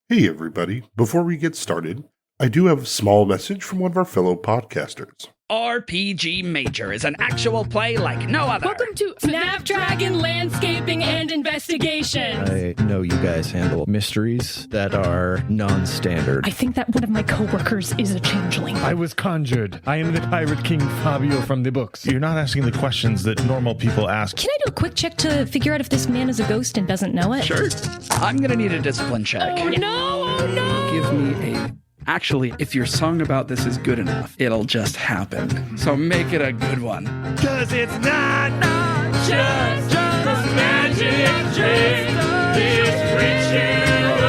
Hey everybody, before we get started, I do have a small message from one of our fellow podcasters. RPG Major is an actual play like no other. Welcome to Snapdragon Landscaping and Investigation. I know you guys handle mysteries that are non-standard. I think that one of my coworkers is a changeling. I was conjured. I am the Pirate King Fabio from the books. You're not asking the questions that normal people ask. Can I do a quick check to figure out if this man is a ghost and doesn't know it? Sure. I'm gonna need a discipline check. Oh no! Give me a... Actually, if your song about this is good enough, it'll just happen. So make it a good one. 'Cause it's not just this magic trick. This ritual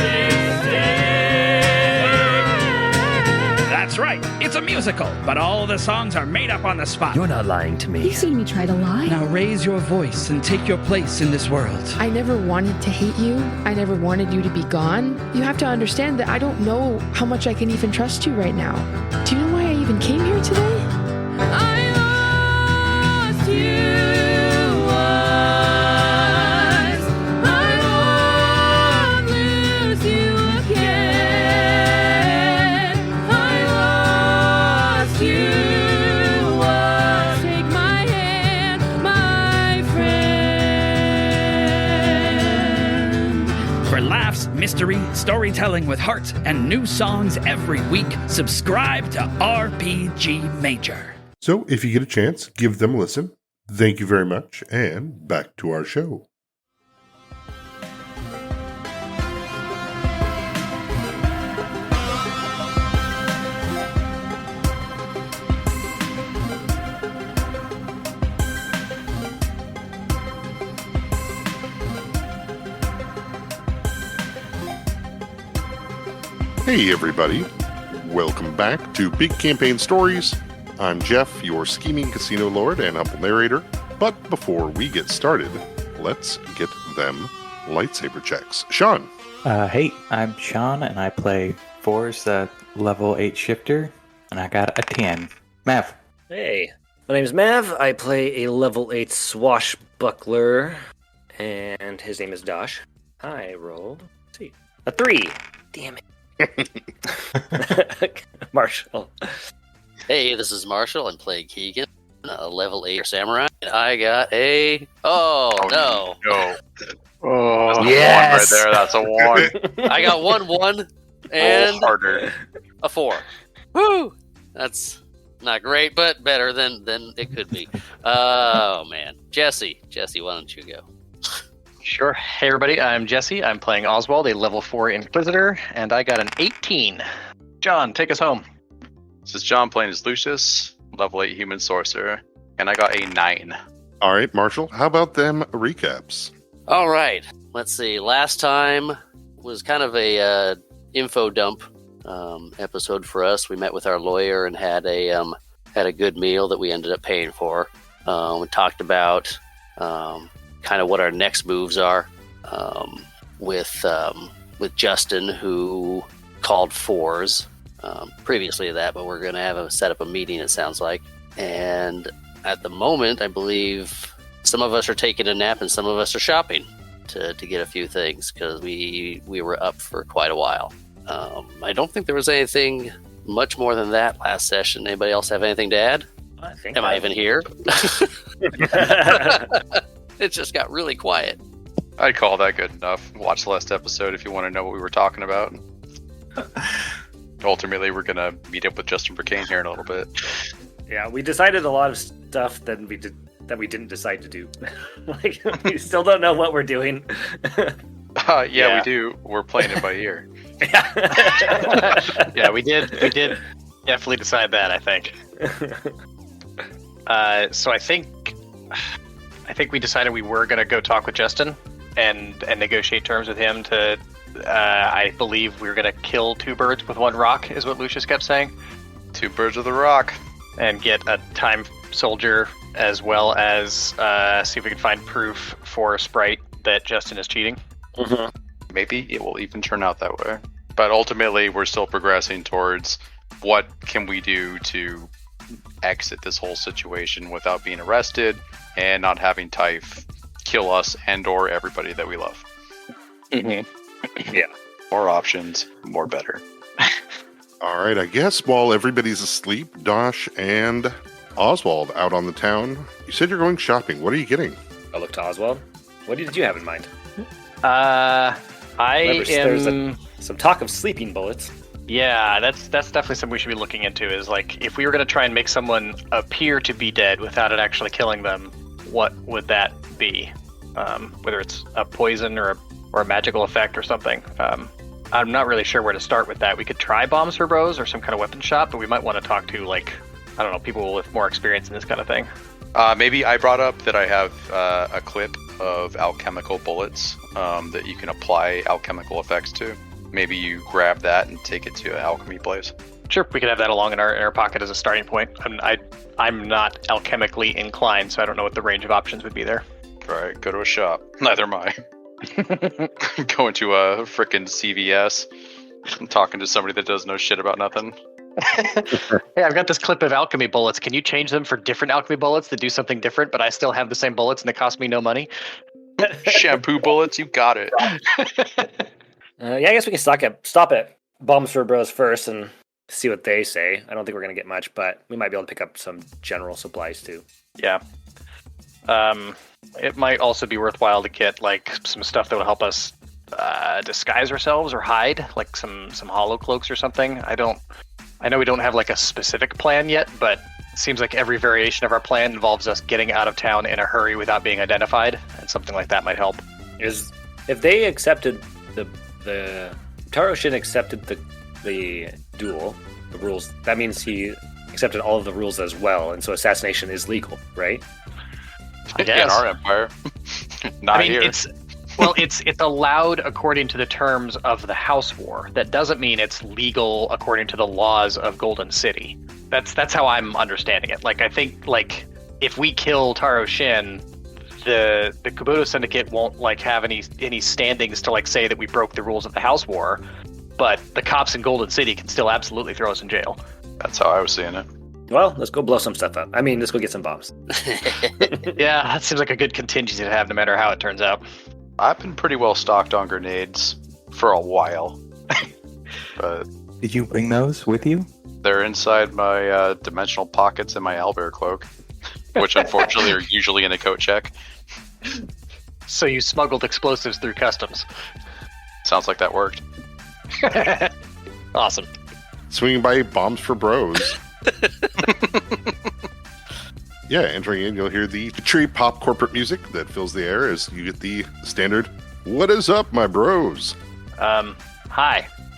instead. That's right. It's a musical, but all the songs are made up on the spot. You're not lying to me. You've seen me try to lie. Now raise your voice and take your place in this world. I never wanted to hate you. I never wanted you to be gone. You have to understand that I don't know how much I can even trust you right now. Do you know why I even came here today? I lost you once. I won't lose you again. I lost you once. Take my hand, my friend. For laughs, mystery, storytelling with heart, and new songs every week, subscribe to RPG Major. So if you get a chance, give them a listen. Thank you very much, and back to our show. Hey everybody, welcome back to Big Campaign Stories. I'm Jeff, your scheming casino lord and humble narrator. But before we get started, let's get them lightsaber checks. Sean. Hey, I'm Sean, and I play Force, level 8 shifter, and I got a 10. Mav. Hey, my name's Mav. I play a level 8 swashbuckler, and his name is Dosh. I rolled, let's see, a 3. Damn it. Marshall. Hey, this is Marshall. I'm playing Keegan, a level 8 samurai. And I got a... Oh, no. Oh, yes. One right there. That's a 1. I got 1 and harder. a 4. Woo! That's not great, but better than it could be. Oh, man. Jesse, why don't you go? Sure. Hey, everybody. I'm Jesse. I'm playing Oswald, a level 4 Inquisitor, and I got an 18. John, take us home. This is John playing as Lucius, level 8 human sorcerer, and I got a 9. All right, Marshall, how about them recaps? All right. Let's see. Last time was kind of a info dump episode for us. We met with our lawyer and had a good meal that we ended up paying for. We talked about kind of what our next moves are with Justin, who called fours previously to that, but we're going to set up a meeting, it sounds like. And at the moment, I believe some of us are taking a nap and some of us are shopping to get a few things, because we were up for quite a while. I don't think there was anything much more than that last session. Anybody else have anything to add? Am I even here? It just got really quiet. I'd call that good enough. Watch the last episode if you want to know what we were talking about. Ultimately, we're going to meet up with Justin Brewcaine here in a little bit. Yeah, we decided a lot of stuff that we didn't decide to do. Like, we still don't know what we're doing. Yeah, we do. We're playing it by ear. Yeah, we did definitely decide that, I think. So I think we decided we were going to go talk with Justin and negotiate terms with him to, I believe we were going to kill 2 birds with 1 rock, is what Lucius kept saying. 2 birds with a rock. And get a time soldier, as well as see if we can find proof for Sprite that Justin is cheating. Mm-hmm. Maybe it will even turn out that way. But ultimately, we're still progressing towards what can we do to exit this whole situation without being arrested and not having Typh kill us and or everybody that we love. Mm-hmm. Yeah. More options, more better. All right, I guess while everybody's asleep, Dosh and Oswald out on the town, you said you're going shopping. What are you getting? I look to Oswald. What did you have in mind? There's some talk of sleeping bullets. Yeah, that's definitely something we should be looking into. Is like if we were going to try and make someone appear to be dead without it actually killing them, what would that be? Whether it's a poison or a magical effect or something. I'm not really sure where to start with that. We could try bombs for bros or some kind of weapon shop, but we might want to talk to people with more experience in this kind of thing. Maybe I brought up that I have a clip of alchemical bullets that you can apply alchemical effects to. Maybe you grab that and take it to an alchemy place. Sure, we could have that along in our pocket as a starting point. I'm not alchemically inclined, so I don't know what the range of options would be there. All right, go to a shop. Neither am I. Going to a frickin' CVS and talking to somebody that does no shit about nothing. Hey, I've got this clip of alchemy bullets. Can you change them for different alchemy bullets that do something different, but I still have the same bullets and they cost me no money? Shampoo bullets, you got it. I guess we can stop at Bombs for Bros first and see what they say. I don't think we're going to get much, but we might be able to pick up some general supplies too. Yeah. It might also be worthwhile to get like some stuff that will help us disguise ourselves or hide, like some hollow cloaks or something. I know we don't have like a specific plan yet, but it seems like every variation of our plan involves us getting out of town in a hurry without being identified, and something like that might help. If they accepted the Taro Shin accepted the duel, the rules, that means he accepted all of the rules as well, and so assassination is legal, right? I guess. In our empire. Not here. It's allowed according to the terms of the House War. That doesn't mean it's legal according to the laws of Golden City. That's how I'm understanding it. Like I think like if we kill Taro Shin, the Kabuto Syndicate won't like have any standings to like say that we broke the rules of the House War, but the cops in Golden City can still absolutely throw us in jail. That's how I was seeing it. Well, let's go blow some stuff up. I mean, let's go get some bombs. Yeah, that seems like a good contingency to have no matter how it turns out. I've been pretty well stocked on grenades for a while. But did you bring those with you? They're inside my dimensional pockets in my owlbear cloak, which unfortunately are usually in a coat check. So you smuggled explosives through customs. Sounds like that worked. Awesome. Swinging by Bombs for Bros. Yeah, entering in, you'll hear the cheery pop corporate music that fills the air as you get the standard, "What is up, my bros?" Hi.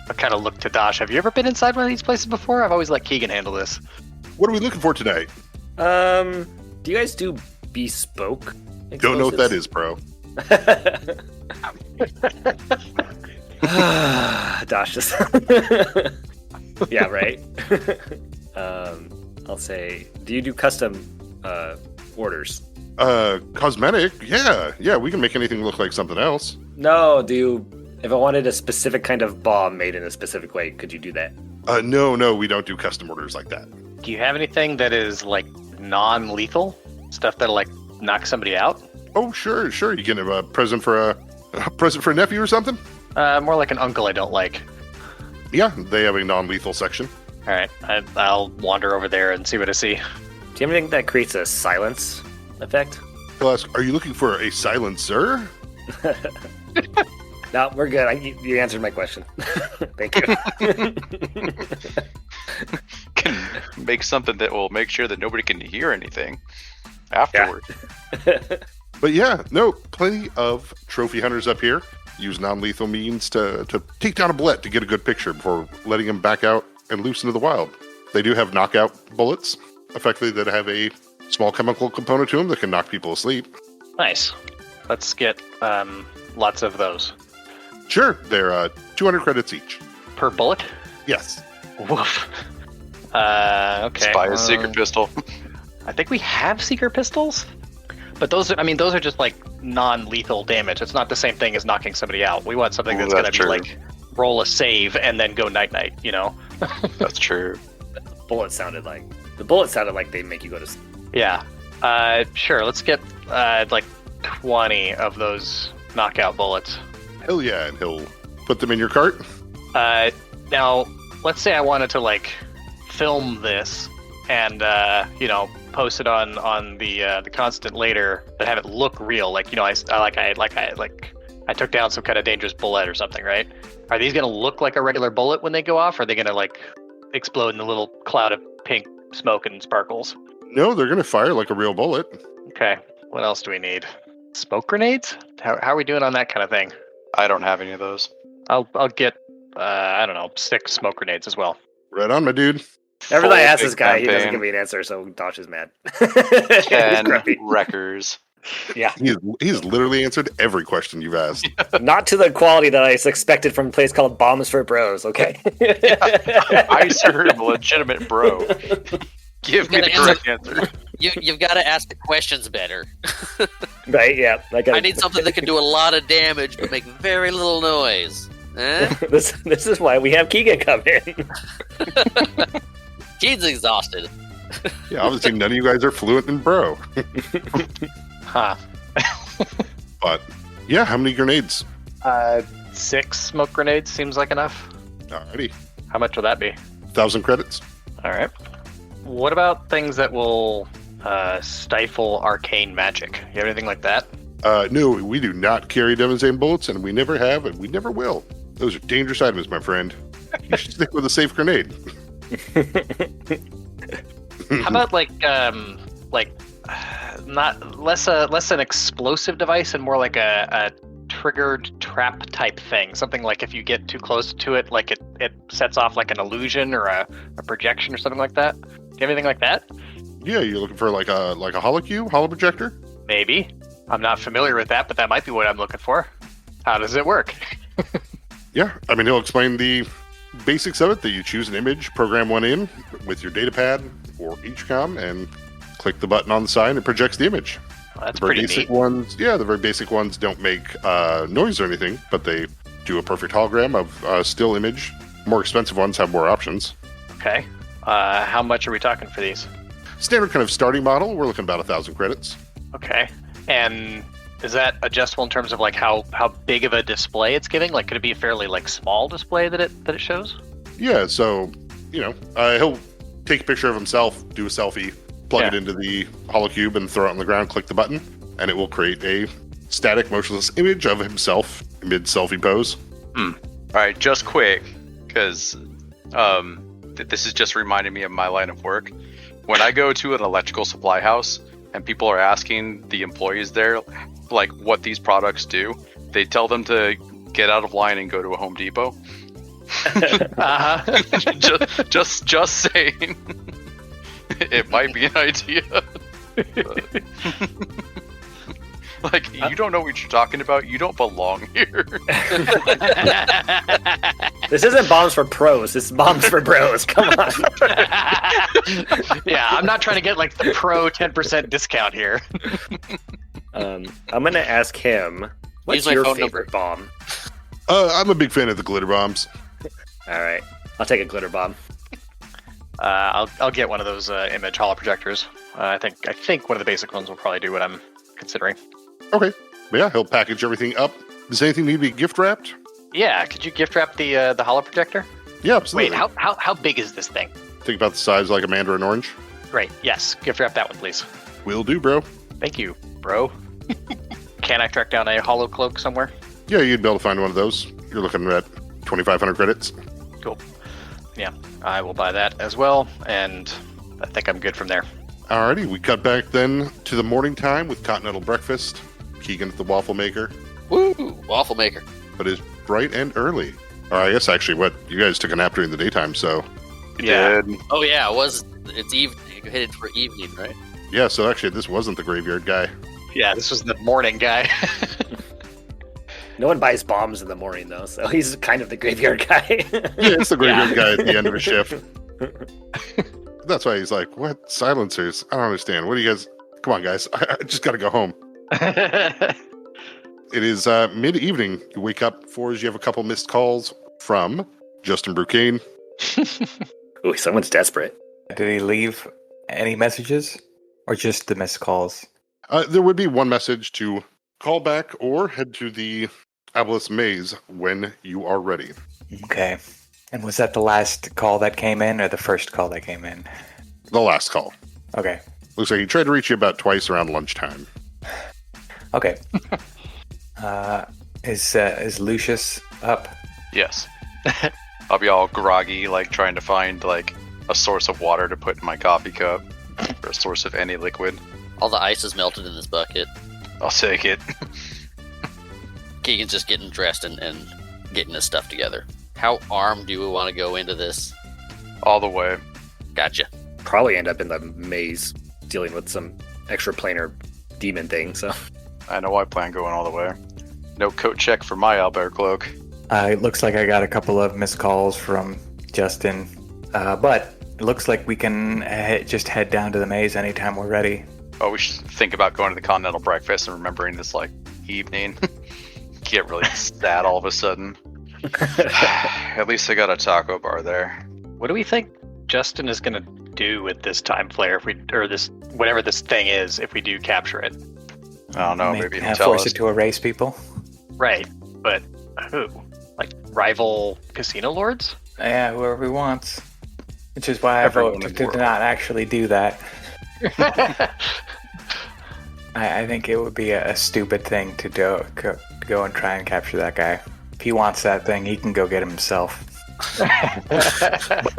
I kind of look to Dosh. Have you ever been inside one of these places before? I've always let Keegan handle this. What are we looking for today? Do you guys do bespoke explosives? Don't know what that is, bro. Dosh just... Yeah, right. I'll say, do you do custom orders? Cosmetic? Yeah, we can make anything look like something else. No, if I wanted a specific kind of bomb made in a specific way, could you do that? No, we don't do custom orders like that. Do you have anything that is like non-lethal? Stuff that'll like knock somebody out? Oh, sure. You get a present for a nephew or something? More like an uncle I don't like. Yeah, they have a non-lethal section. All right, I'll wander over there and see what I see. Do you have anything that creates a silence effect? He'll ask, "Are you looking for a silencer?" No, we're good. You answered my question. Thank you. Can make something that will make sure that nobody can hear anything afterward. Yeah. But yeah, no, plenty of trophy hunters up here use non-lethal means to take down a bullet to get a good picture before letting him back out and loose into the wild. They do have knockout bullets, effectively, that have a small chemical component to them that can knock people asleep. Nice. Let's get lots of those. Sure, they're 200 credits each. Per bullet? Yes. Woof. Okay. Let's buy a secret pistol. I think we have secret pistols, but those are just like non-lethal damage. It's not the same thing as knocking somebody out. We want something that's going to be like roll a save and then go night-night, you know? That's true. The bullet sounded like they make you go to sleep. Yeah. Sure, let's get like 20 of those knockout bullets. Hell yeah, and he'll put them in your cart. Now, let's say I wanted to like film this and post it on the constant later, but have it look real. Like I took down some kind of dangerous bullet or something, right? Are these gonna look like a regular bullet when they go off? Or are they gonna like explode in a little cloud of pink smoke and sparkles? No, they're gonna fire like a real bullet. Okay. What else do we need? Smoke grenades? How are we doing on that kind of thing? I don't have any of those. I'll get 6 smoke grenades as well. Right on, my dude. Every time I ask Big this guy, he doesn't campaign. give me an answer, so Dosh is mad. 10 grumpy. wreckers. Yeah. He's literally answered every question you've asked. Not to the quality that I expected from a place called Bombs for Bros, okay? I serve a legitimate bro. Give me the correct answer. You've got to ask the questions better. Right, yeah. I need something that can do a lot of damage but make very little noise. Eh? This is why we have Keegan come in. Keegan's exhausted. Yeah, obviously none of you guys are fluent in bro. Huh. But yeah, how many grenades? 6 smoke grenades seems like enough. Alrighty. How much will that be? 1,000 credits. All right. What about things that will stifle arcane magic? You have anything like that? No, we do not carry Demosane bullets, and we never have, and we never will. Those are dangerous items, my friend. You should stick with a safe grenade. How about not less an explosive device and more like a triggered trap type thing? Something like if you get too close to it, like it sets off like an illusion or a projection or something like that. Do you have anything like that? Yeah, you're looking for like a holocube, holo projector? Maybe. I'm not familiar with that, but that might be what I'm looking for. How does it work? Yeah, I mean, he'll explain the basics of it, that you choose an image, program one in with your data pad or HCOM, and click the button on the side and it projects the image. Well, that's the very pretty basic neat. ones, yeah, the very basic ones don't make noise or anything, but they do a perfect hologram of still image. More expensive ones have more options. Okay. How much are we talking for these? Standard kind of starting model, we're looking about 1,000 credits. Okay. And is that adjustable in terms of like how big of a display it's giving? Like, could it be a fairly like small display that it shows? Yeah, so, he'll take a picture of himself, do a selfie, plug it into the holocube and throw it on the ground, click the button, and it will create a static, motionless image of himself mid-selfie pose. All right, just quick, because this is just reminding me of my line of work. When I go to an electrical supply house and people are asking the employees there, like, what these products do, they tell them to get out of line and go to a Home Depot. just saying. It might be an idea. Like, you don't know what you're talking about. You don't belong here. This isn't Bombs for Pros. This is Bombs for Bros. Come on. Yeah, I'm not trying to get like the pro 10% discount here. I'm going to ask him, what's your favorite bomb? I'm a big fan of the glitter bombs. All right. I'll take a glitter bomb. I'll get one of those image holo projectors. I think one of the basic ones will probably do what I'm considering. Okay. Yeah, he'll package everything up. Does anything need to be gift wrapped? Yeah, could you gift wrap the holo projector? Yeah, absolutely. Wait, how big is this thing? Think about the size like a mandarin orange. Great. Yes, gift wrap that one, please. Will do, bro. Thank you, bro. Can I track down a holo cloak somewhere? Yeah, you'd be able to find one of those. You're looking at 2,500 credits. Cool. Yeah, I will buy that as well, and I think I'm good from there. Alrighty, we cut back then to the morning time with continental breakfast. Keegan at the waffle maker. Woo! Waffle maker. But it's bright and early. Or I guess actually, you guys took a nap during the daytime, so. You did. Oh yeah, it's evening. You're headed for evening, right? Yeah, so actually this wasn't the graveyard guy. Yeah, this was the morning guy. No one buys bombs in the morning, though, so he's kind of the graveyard guy. Yeah, it's the graveyard guy at the end of a shift. That's why he's like, what? Silencers? I don't understand. What do you guys... Come on, guys. I just gotta go home. It is mid-evening. You wake up, Fours, you have a couple missed calls from Justin Brewcaine. Ooh, someone's desperate. Did he leave any messages? Or just the missed calls? There would be one message to call back or head to the Obelisk Maze when you are ready. Okay. And was that the last call that came in or the first call that came in? The last call. Okay. Looks like he tried to reach you about twice around lunchtime. Okay. Is Lucius up? Yes. I'll be all groggy, like trying to find like a source of water to put in my coffee cup, or a source of any liquid. All the ice is melted in this bucket. I'll take it. Keegan's just getting dressed and getting his stuff together. How armed do we want to go into this? All the way. Gotcha. Probably end up in the maze dealing with some extra planar demon thing, so. I know I plan going all the way. No coat check for my owlbear cloak. It looks like I got a couple of missed calls from Justin, but it looks like we can just head down to the maze anytime we're ready. Oh, we should think about going to the continental breakfast and remembering this like evening. Get really sad all of a sudden. At least I got a taco bar there. What do we think Justin is going to do with this time flare this whatever this thing is if we do capture it? I don't know. Maybe he'll tell force us. it to erase people. Right, but who? Like rival casino lords? Yeah, whoever he wants. Which is why Everyone I vote in to the world. not actually do that. I think it would be a stupid thing to go and try and capture that guy. If he wants that thing, he can go get it himself.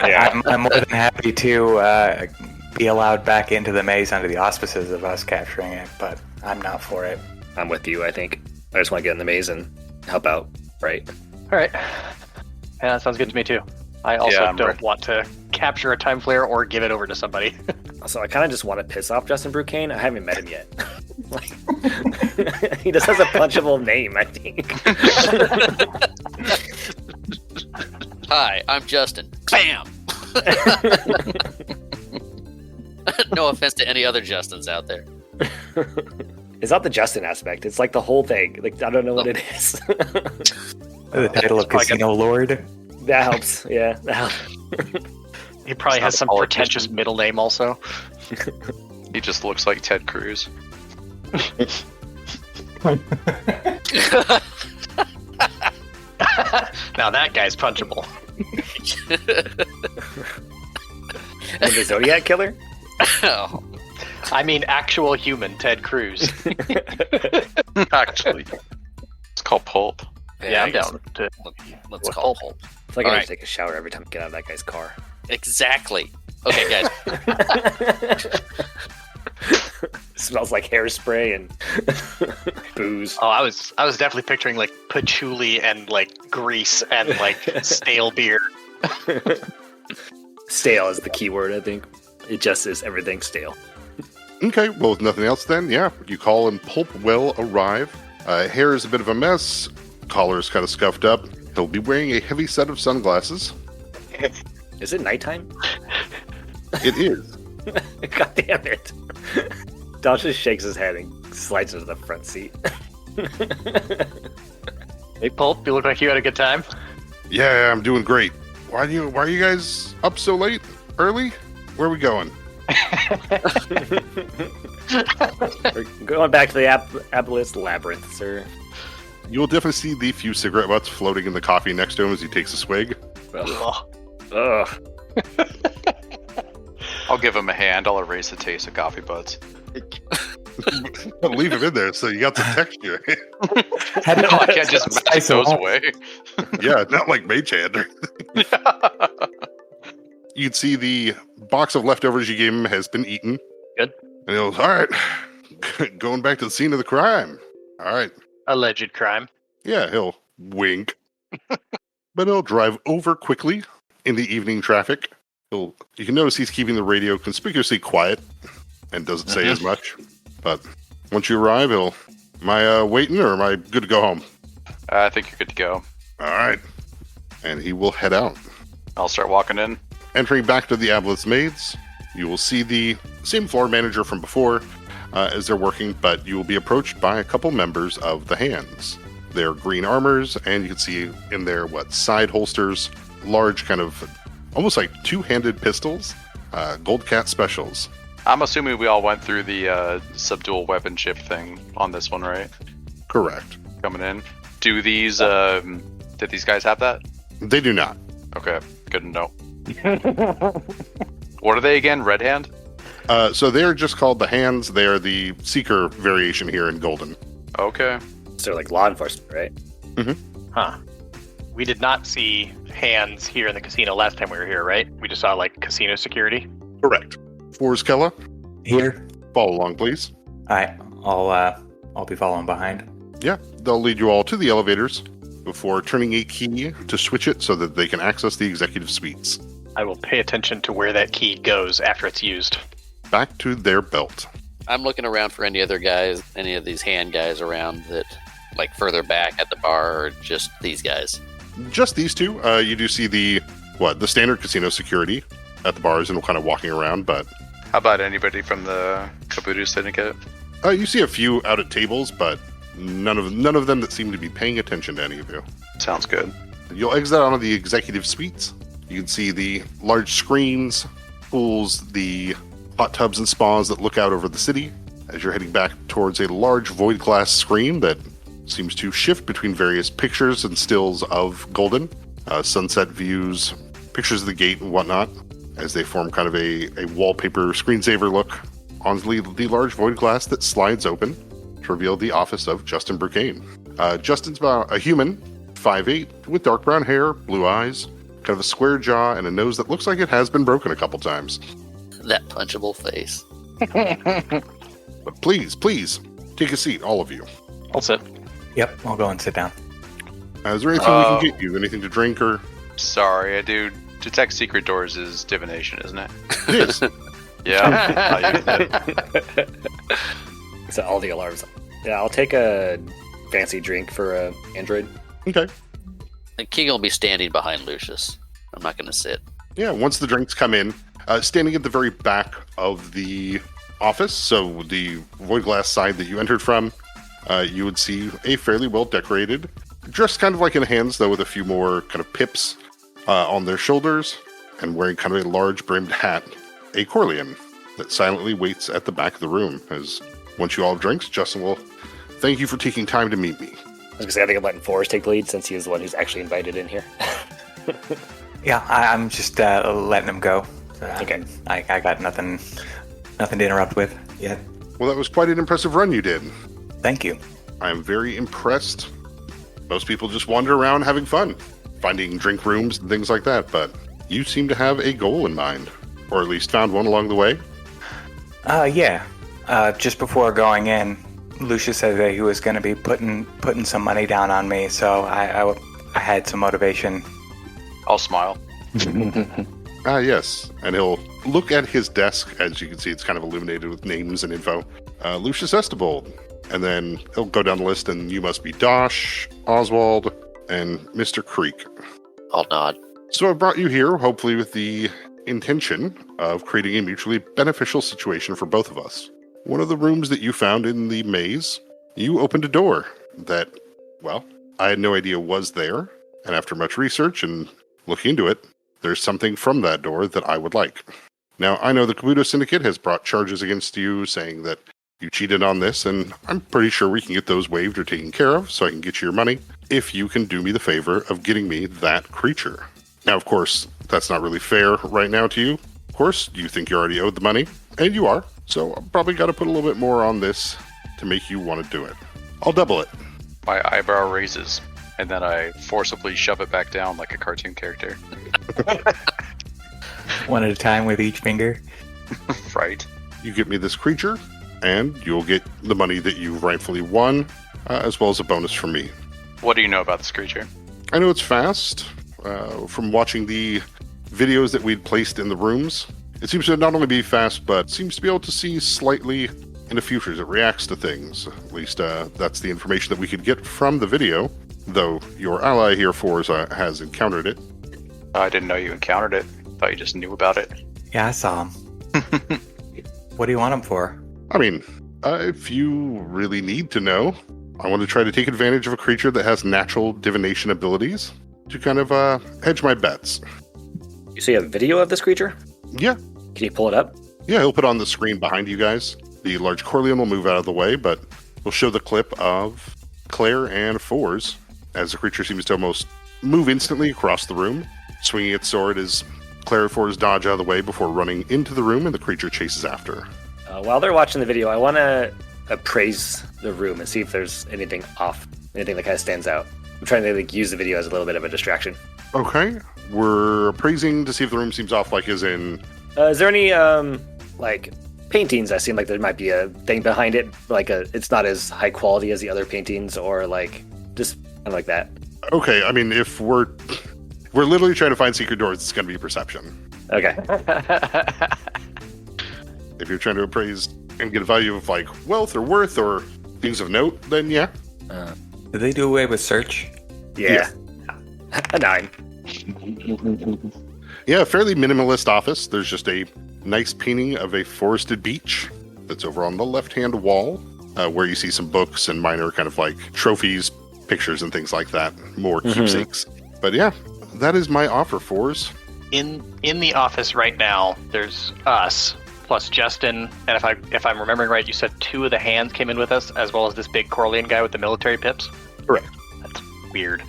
I'm more than happy to be allowed back into the maze under the auspices of us capturing it, but I'm not for it. I'm with you, I think. I just want to get in the maze and help out, right? All right. Yeah, that sounds good to me too. I also don't want to capture a time flare or give it over to somebody. Also, I kind of just want to piss off Justin Brewcaine. I haven't met him yet. He just has a punchable name, I think. Hi, I'm Justin. Bam! No offense to any other Justins out there. It's not the Justin aspect. It's like the whole thing. Like, I don't know what it is. The title of Casino Lord. That helps. Yeah, that helps. He probably has some pretentious middle name also. He just looks like Ted Cruz. Now that guy's punchable. And the Zodiac Killer? Oh. I mean, actual human Ted Cruz. Actually, it's called Pulp. Yeah, I'm down to. Let's call Pulp. It's like I need to take a shower every time I get out of that guy's car. Exactly. Okay, guys. Smells like hairspray and booze. Oh, I was definitely picturing like patchouli and like grease and like stale beer. Stale is the key word, I think. It just is everything stale. Okay, well, with nothing else then, yeah, you call and Pulp will arrive. Hair is a bit of a mess. Collar is kind of scuffed up. He'll be wearing a heavy set of sunglasses. Is it nighttime? It is. God damn it. Don just shakes his head and slides into the front seat. Hey, Pulp, you look like you had a good time. Yeah, I'm doing great. Why are you guys up so late? Early? Where are we going? We're going back to the Abolist Labyrinth, sir. You'll definitely see the few cigarette butts floating in the coffee next to him as he takes a swig. Ugh. Ugh. I'll give him a hand. I'll erase the taste of coffee butts. Leave him in there so you got the texture. No, I can't just mash those away. Yeah, not like Mage Hand. You'd see the box of leftovers you gave him has been eaten. Good. And he goes, all right, going back to the scene of the crime. All right. Alleged crime. Yeah, he'll wink. But he'll drive over quickly in the evening traffic. You can notice he's keeping the radio conspicuously quiet and doesn't say as much. But once you arrive, am I waiting or am I good to go home? I think you're good to go. All right. And he will head out. I'll start walking in. Entering back to the Abolist Maids, you will see the same floor manager from before as they're working, but you will be approached by a couple members of the Hands. They're green armors, and you can see in their side holsters, large kind of almost like two-handed pistols, Gold Cat specials. I'm assuming we all went through the subdual weapon chip thing on this one, right? Correct. Coming in. Do these did these guys have that? They do not. Okay, good to know. What are they again? Red Hand? So they're just called the Hands. They are the Seeker variation here in Golden. Okay. So they're like law enforcement, right? Mm-hmm. Huh. We did not see hands here in the casino last time we were here, right? We just saw like casino security. Correct. Kella, Here. follow along, please. Alright, I'll be following behind. Yeah, they'll lead you all to the elevators before turning a key to switch it so that they can access the executive suites. I will pay attention to where that key goes after it's used. Back to their belt. I'm looking around for any other guys, any of these hand guys around that, like further back at the bar, or just these guys. Just these two. You do see the standard casino security at the bars and kind of walking around, but How about anybody from the Kabuto Syndicate? you see a few out at tables, but none of them that seem to be paying attention to any of you. Sounds good. You'll exit onto the executive suites. You can see the large screens, pools, the hot tubs and spas that look out over the city as you're heading back towards a large void glass screen that seems to shift between various pictures and stills of Golden, sunset views, pictures of the gate and whatnot, as they form kind of a wallpaper screensaver look on the large void glass that slides open to reveal the office of Justin Brewcaine. Justin's about a human, 5'8", with dark brown hair, blue eyes, kind of a square jaw, and a nose that looks like it has been broken a couple times. That punchable face. But please, take a seat, all of you. I'll sit. Yep, I'll go and sit down. Is there anything we can get you? Anything to drink or? Sorry, I do. Detect secret doors is divination, isn't it? It is. Yeah. I'll use it. So all the alarms. Yeah, I'll take a fancy drink for a android. Okay. The king will be standing behind Lucius. I'm not going to sit. Yeah, once the drinks come in, standing at the very back of the office, so the void glass side that you entered from, you would see a fairly well decorated, dressed kind of like in Hands, though with a few more kind of pips on their shoulders, and wearing kind of a large brimmed hat, a Corleone that silently waits at the back of the room. As once you all have drinks, Justin will thank you for taking time to meet me. I was going to say, I think I'm letting Forrest take the lead since he is the one who's actually invited in here. Yeah, I'm just letting him go. Okay. I got nothing to interrupt with yet. Well, that was quite an impressive run you did. Thank you. I am very impressed. Most people just wander around having fun, finding drink rooms and things like that, but you seem to have a goal in mind, or at least found one along the way. Yeah. Just before going in, Lucius said that he was going to be putting some money down on me, so I had some motivation. I'll smile. Yes. And he'll look at his desk. As you can see, it's kind of illuminated with names and info. Lucius Estibold. And then he'll go down the list, and you must be Dosh, Oswald, and Mr. Creek. I'll nod. So I brought you here, hopefully with the intention of creating a mutually beneficial situation for both of us. One of the rooms that you found in the maze, you opened a door that, well, I had no idea was there. And after much research and looking into it, there's something from that door that I would like. Now, I know the Kabuto Syndicate has brought charges against you saying that you cheated on this, and I'm pretty sure we can get those waived or taken care of so I can get you your money if you can do me the favor of getting me that creature. Now, of course, that's not really fair right now to you. Of course, you think you already owed the money, and you are, so I've probably got to put a little bit more on this to make you want to do it. I'll double it. My eyebrow raises, and then I forcibly shove it back down like a cartoon character. One at a time with each finger. Right. You get me this creature, and you'll get the money that you rightfully won, as well as a bonus from me. What do you know about this creature? I know it's fast. From watching the videos that we'd placed in the rooms, it seems to not only be fast, but seems to be able to see slightly into futures. It reacts to things. At least that's the information that we could get from the video, though your ally here, Forrest, has encountered it. I didn't know you encountered it. Thought you just knew about it. Yeah, I saw him. What do you want him for? I mean, if you really need to know, I want to try to take advantage of a creature that has natural divination abilities to kind of hedge my bets. You see a video of this creature? Yeah. Can you pull it up? Yeah, he'll put on the screen behind you guys. The large Corleone will move out of the way, but we'll show the clip of Claire and Fours as the creature seems to almost move instantly across the room, swinging its sword as Clarifor's dodge out of the way before running into the room, and the creature chases after. While they're watching the video, I want to appraise the room and see if there's anything off, anything that kind of stands out. I'm trying to use the video as a little bit of a distraction. Okay, we're appraising to see if the room seems off, like as in... is there any, paintings? I seem like there might be a thing behind it, it's not as high quality as the other paintings, or just kind of like that. Okay, I mean, if we're literally trying to find secret doors, it's going to be perception. Okay. If you're trying to appraise and get a value of wealth or worth or things of note, then yeah. Did they do away with search? Yeah. A 9. Yeah, fairly minimalist office. There's just a nice painting of a forested beach that's over on the left-hand wall, where you see some books and minor kind of trophies, pictures, and things like that. More keepsakes. But yeah, that is my offer, Fours. In the office right now, there's us plus Justin, and if I'm remembering right, you said 2 of the hands came in with us, as well as this big Corleone guy with the military pips. Correct. That's weird.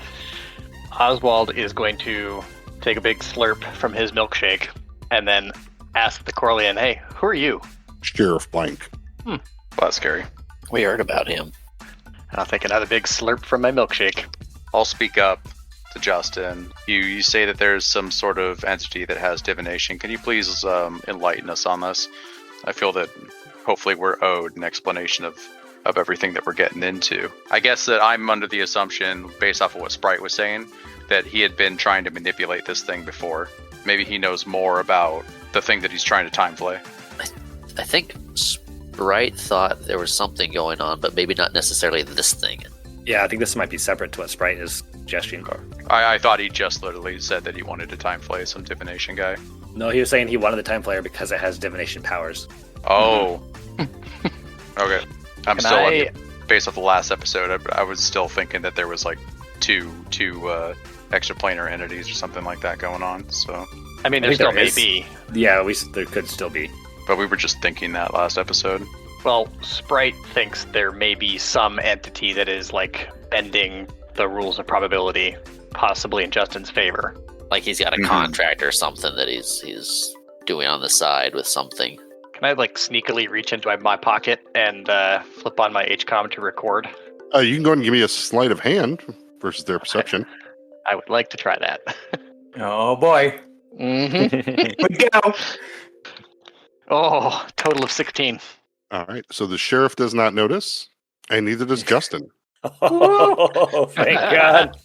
Oswald is going to take a big slurp from his milkshake and then ask the Corleone, "Hey, who are you?" Sheriff Blank. Well, that's scary. We heard about him. And I'll take another big slurp from my milkshake. I'll speak up to Justin. You say that there's some sort of entity that has divination. Can you please enlighten us on this? I feel that hopefully we're owed an explanation of everything that we're getting into. I guess that I'm under the assumption, based off of what Sprite was saying, that he had been trying to manipulate this thing before. Maybe he knows more about the thing that he's trying to time play. I think Sprite thought there was something going on, but maybe not necessarily this thing. Yeah, I think this might be separate to what Sprite is suggesting. I thought he just literally said that he wanted to time play some divination guy. No, he was saying he wanted the time player because it has divination powers. Oh. Okay. Based off the last episode, I was still thinking that there was two extraplanar entities or something like that going on. So I mean, there still may be. Yeah, there could still be. But we were just thinking that last episode. Well, Sprite thinks there may be some entity that is bending the rules of probability, possibly in Justin's favor. Like he's got a contract or something that he's doing on the side with something. Can I sneakily reach into my pocket and flip on my HCOM to record? You can go ahead and give me a sleight of hand versus their perception. I would like to try that. Oh boy. Mm-hmm. We go. Oh, total of 16. All right. So the sheriff does not notice, and neither does Justin. Oh, thank God.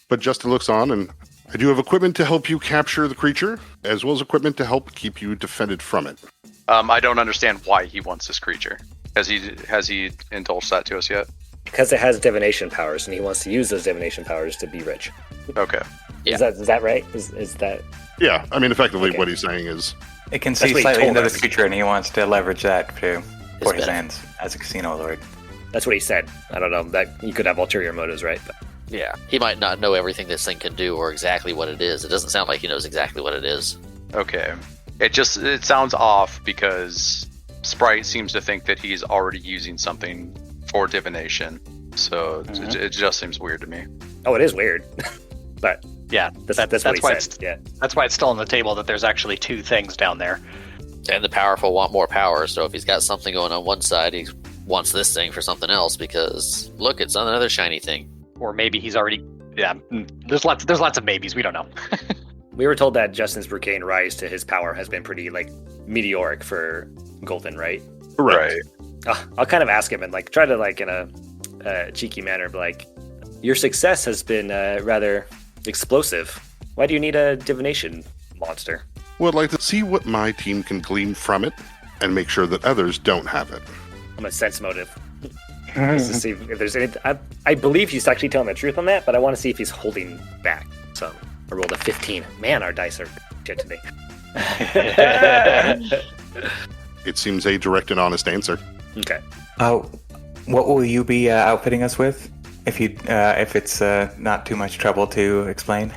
But Justin looks on, and I do have equipment to help you capture the creature, as well as equipment to help keep you defended from it. I don't understand why he wants this creature. Has he indulged that to us yet? Because it has divination powers, and he wants to use those divination powers to be rich. Okay. Yeah. Is that right? Is that? Yeah. I mean, effectively, what he's saying is it can see slightly into the future, and he wants to leverage that for his ends as a casino lord. That's what he said. I don't know. That he could have ulterior motives, right? But yeah, he might not know everything this thing can do or exactly what it is. It doesn't sound like he knows exactly what it is. Okay. It sounds off because Sprite seems to think that he's already using something for divination. So it just seems weird to me. Oh, it is weird. But yeah, that's why that's why it's still on the table that there's actually 2 things down there. And the powerful want more power, so if he's got something going on one side, he wants this thing for something else because look, it's another shiny thing. Or maybe he's already there's lots of maybes, we don't know. We were told that Justin's Brewcaine rise to his power has been pretty meteoric for Golden, right? Right. I'll kind of ask him and try to in a cheeky manner, but your success has been rather explosive. Why do you need a divination monster? Well, I'd like to see what my team can glean from it and make sure that others don't have it. I'm a sense motive. Just to see if there's anything. I believe he's actually telling the truth on that, but I want to see if he's holding back. So I rolled a 15. Man, our dice are shit today. It seems a direct and honest answer. Okay. What will you be outfitting us with? If it's not too much trouble to explain.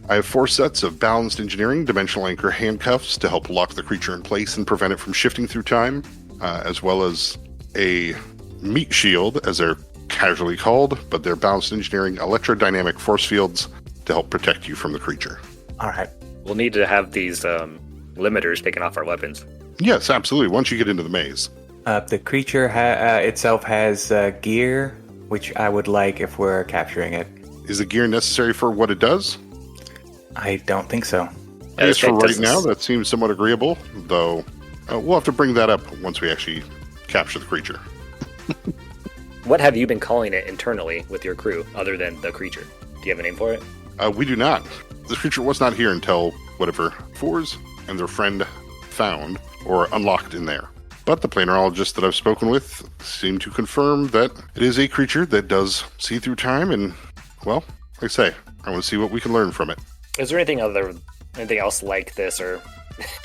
I have 4 sets of balanced engineering dimensional anchor handcuffs to help lock the creature in place and prevent it from shifting through time, as well as a meat shield as they're casually called, but they're balanced engineering electrodynamic force fields to help protect you from the creature. All right. We'll need to have these limiters taken off our weapons. Yes, absolutely, once you get into the maze. The creature itself has gear, which I would like if we're capturing it. Is the gear necessary for what it does? I don't think so. I guess for right now, that seems somewhat agreeable, though we'll have to bring that up once we actually capture the creature. What have you been calling it internally with your crew, other than the creature? Do you have a name for it? We do not. This creature was not here until whatever Fours and their friend found or unlocked in there. But the planerologists that I've spoken with seem to confirm that it is a creature that does see through time, and, well, like I say, I want to see what we can learn from it. Is there anything else like this, or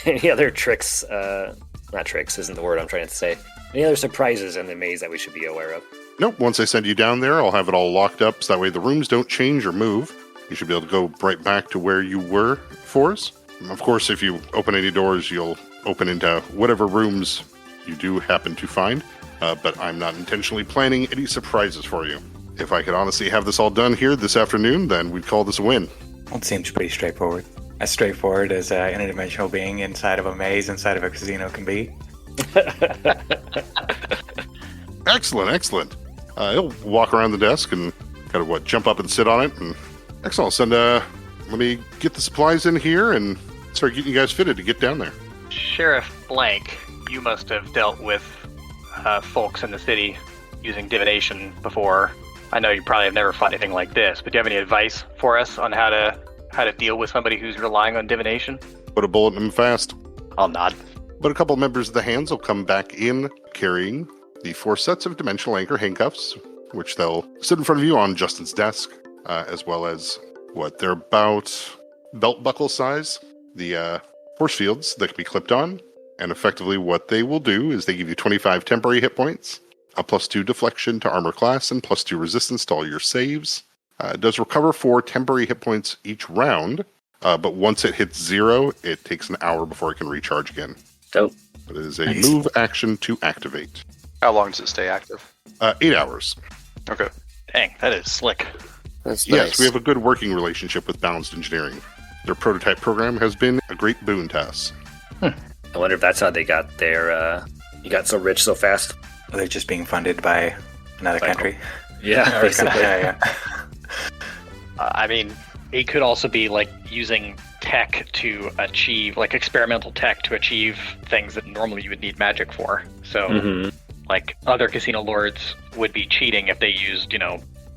any other tricks? Not tricks isn't the word I'm trying to say. Any other surprises in the maze that we should be aware of? Nope. Once I send you down there, I'll have it all locked up, so that way the rooms don't change or move. You should be able to go right back to where you were, Fours. Of course, if you open any doors, you'll open into whatever rooms you do happen to find, but I'm not intentionally planning any surprises for you. If I could honestly have this all done here this afternoon, then we'd call this a win. Well, it seems pretty straightforward. As straightforward as an interdimensional being inside of a maze, inside of a casino can be. Excellent. He'll walk around the desk and kind of jump up and sit on it. And excellent. Let me get the supplies in here and start getting you guys fitted to get down there. Sheriff Blank, you must have dealt with folks in the city using divination before. I know you probably have never fought anything like this, but do you have any advice for us on how to deal with somebody who's relying on divination? Put a bullet in them fast. I'll nod. But a couple of members of the Hands will come back in carrying the 4 sets of dimensional anchor handcuffs, which they'll sit in front of you on Justin's desk, as well as they're about belt buckle size, the force fields that can be clipped on. And effectively what they will do is they give you 25 temporary hit points, a +2 deflection to armor class, and +2 resistance to all your saves. It does recover 4 temporary hit points each round, but once it hits 0, it takes an hour before it can recharge again. Dope. It is a move action to activate. How long does it stay active? 8 hours. Okay. Dang, that is slick. That's Yes, nice. we have a good working relationship with Balanced Engineering. Their prototype program has been a great boon to us. I wonder if that's how they got you got so rich so fast. Well, they're just being funded by another country. Yeah, basically. Yeah. I mean, it could also be like using tech to achieve, like experimental tech to achieve things that normally you would need magic for. So, like other casino lords would be cheating if they used,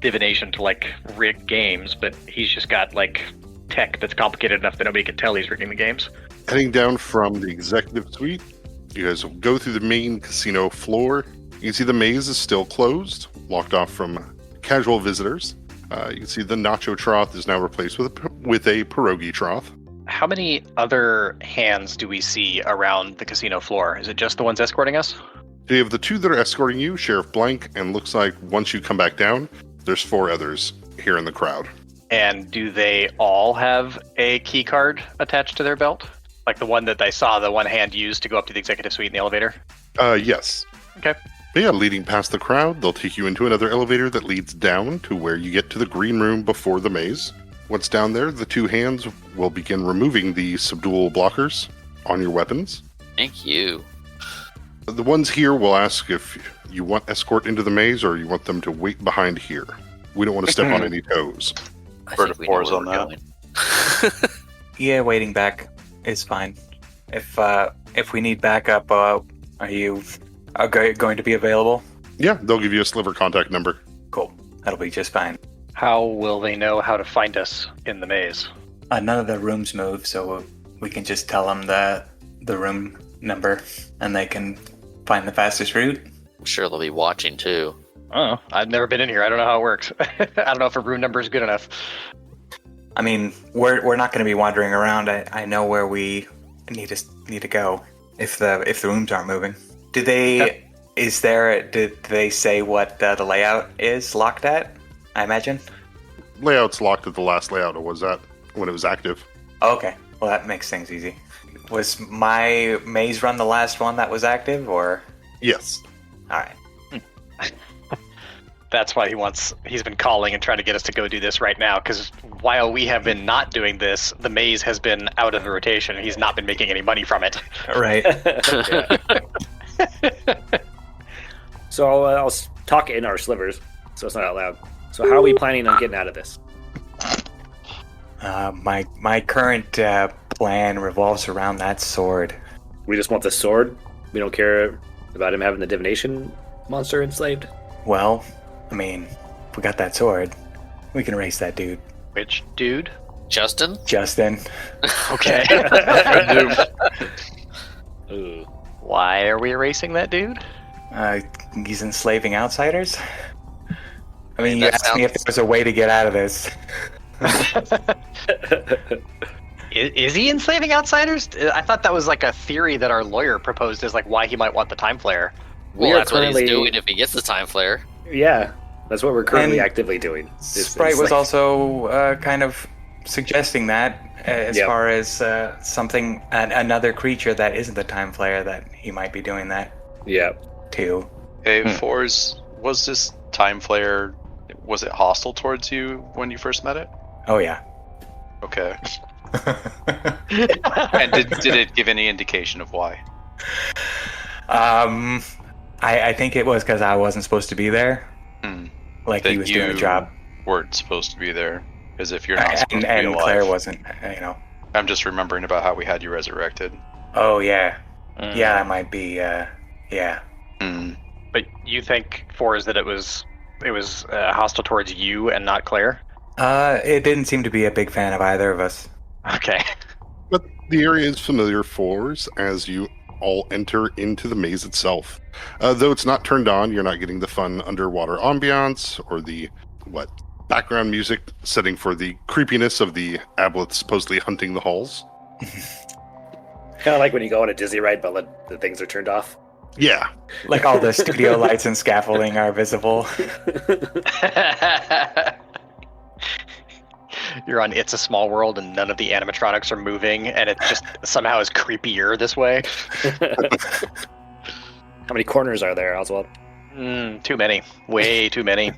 divination to like rig games, but he's just got like tech that's complicated enough that nobody can tell he's rigging the games. Heading down from the executive suite, you guys will go through the main casino floor. You can see the maze is still closed, locked off from casual visitors. You can see the nacho trough is now replaced with a pierogi trough. How many other hands do we see around the casino floor? Is it just the ones escorting us? You have the 2 that are escorting you, Sheriff Blank, and looks like once you come back down, there's 4 others here in the crowd. And do they all have a key card attached to their belt? Like the one that I saw the one hand used to go up to the executive suite in the elevator? Yes. Okay. Yeah, leading past the crowd, they'll take you into another elevator that leads down to where you get to the green room before the maze. Once down there, the 2 hands will begin removing the subdual blockers on your weapons. Thank you. The ones here will ask if you want escort into the maze or you want them to wait behind here. We don't want to step on any toes. I think we know where we're going. Yeah, waiting back is fine. If we need backup, are you going to be available? Yeah, they'll give you a sliver contact number. Cool. That'll be just fine. How will they know how to find us in the maze? None of the rooms move, so we can just tell them the room number, and they can find the fastest route. I'm sure they'll be watching too. Oh, I've never been in here. I don't know how it works. I don't know if a room number is good enough. I mean, we're not going to be wandering around. I know where we need to go if the rooms aren't moving. Did they say what the layout is locked at? I imagine. Layout's locked at the last layout, or was that when it was active? Oh, okay. Well, that makes things easy. Was my maze run the last one that was active, or? Yes. All right. That's why he's been calling and trying to get us to go do this right now, because while we have been not doing this, the maze has been out of the rotation and he's not been making any money from it. Right. So I'll talk in our slivers, so it's not out loud. So how are we planning on getting out of this? My current plan revolves around that sword. We just want the sword? We don't care about him having the divination monster enslaved? Well, I mean, if we got that sword, we can erase that dude. Which dude? Justin? Justin. Okay. Ooh. Why are we erasing that dude? He's enslaving outsiders. I mean, you That asked me if there was a way to get out of this. Is he enslaving outsiders? I thought that was like a theory that our lawyer proposed as like why he might want the time flare. Well, that's what he's doing if he gets the time flare. Yeah, that's what we're currently And actively doing. Sprite was also kind of suggesting that as far as another creature that isn't the Time Flare, that he might be doing that. Yeah. Too. Hey, Fours, was this Time Flare, was it hostile towards you when you first met it? Oh, yeah. Okay. And did it give any indication of why? I think it was because I wasn't supposed to be there. Like That he was doing a job. Weren't supposed to be there, as if you're not supposed to be and alive. Claire wasn't, I'm just remembering about how we had you resurrected. Oh, yeah. Yeah, that might be, yeah. But you think, Fours, that it was hostile towards you and not Claire? It didn't seem to be a big fan of either of us. Okay. But the area is familiar for us as you all enter into the maze itself. Though it's not turned on, you're not getting the fun underwater ambiance or the, background music setting for the creepiness of the aboleth supposedly hunting the halls. Kind of like when you go on a Disney ride, but the things are turned off. Yeah. Like all the studio lights and scaffolding are visible. You're on It's a Small World and none of the animatronics are moving and it just somehow is creepier this way. How many corners are there, Oswald? Too many. Way too many.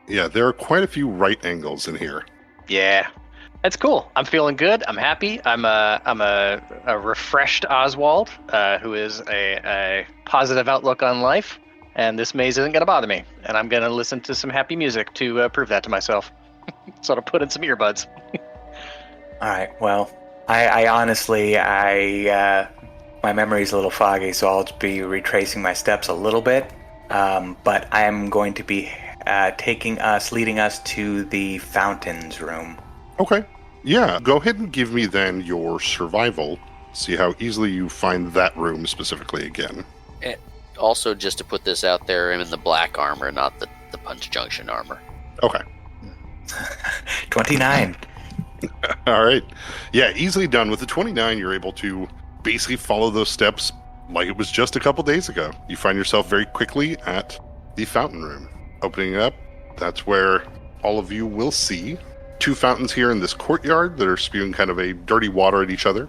Yeah, there are quite a few right angles in here. Yeah. That's cool. I'm feeling good. I'm happy. I'm a refreshed Oswald, who is a positive outlook on life. And this maze isn't going to bother me. And I'm going to listen to some happy music to prove that to myself. So I'll put in some earbuds. All right. Well, I honestly, my memory's a little foggy, so I'll be retracing my steps a little bit. But I am going to be leading us to the fountains room. Okay. Yeah, go ahead and give me then your survival. See how easily you find that room specifically again. Also, just to put this out there, I'm in the black armor, not the punch junction armor. Okay. 29. All right. Yeah, easily done. With the 29, you're able to basically follow those steps like it was just a couple days ago. You find yourself very quickly at the fountain room. Opening it up, that's where all of you will see two fountains here in this courtyard that are spewing kind of a dirty water at each other.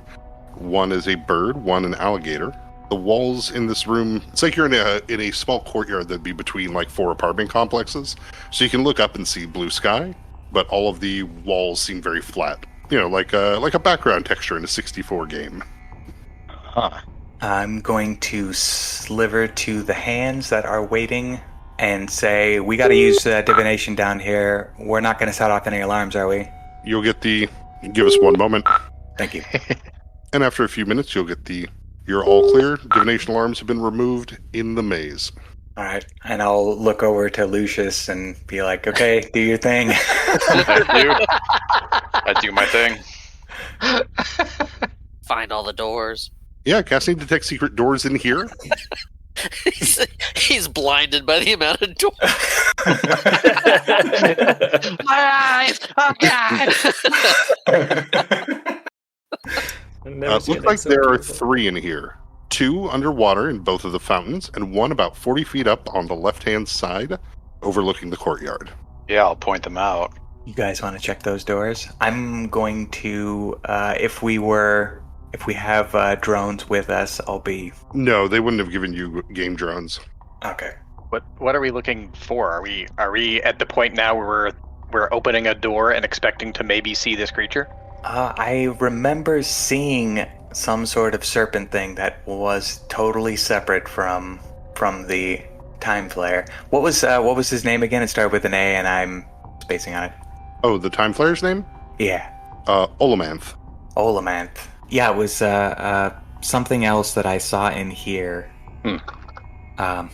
One is a bird, one an alligator. The walls in this room, it's like you're in a small courtyard that'd be between like 4 apartment complexes. So you can look up and see blue sky, but all of the walls seem very flat. You know, like a background texture in a 64 game. Huh. I'm going to sliver to the hands that are waiting and say, we got to use divination down here. We're not going to set off any alarms, are we? You'll get give us one moment. Thank you. And after a few minutes, you'll get you're all clear. Divination alarms have been removed in the maze. All right. And I'll look over to Lucius and be like, okay, do your thing. I do my thing. Find all the doors. Yeah, casting detect secret doors in here. He's blinded by the amount of doors. My eyes! Oh, God! Looks like there are 3 in here. 2 underwater in both of the fountains, and 1 about 40 feet up on the left-hand side, overlooking the courtyard. Yeah, I'll point them out. You guys want to check those doors? I'm going to, if we have drones with us, I'll be... No, they wouldn't have given you game drones. Okay. What are we looking for? Are we at the point now where we're opening a door and expecting to maybe see this creature? I remember seeing some sort of serpent thing that was totally separate from the time flare. What was his name again? It started with an A, and I'm spacing on it. Oh, the time flare's name? Yeah. Olamanth. Olamanth. Yeah, it was something else that I saw in here.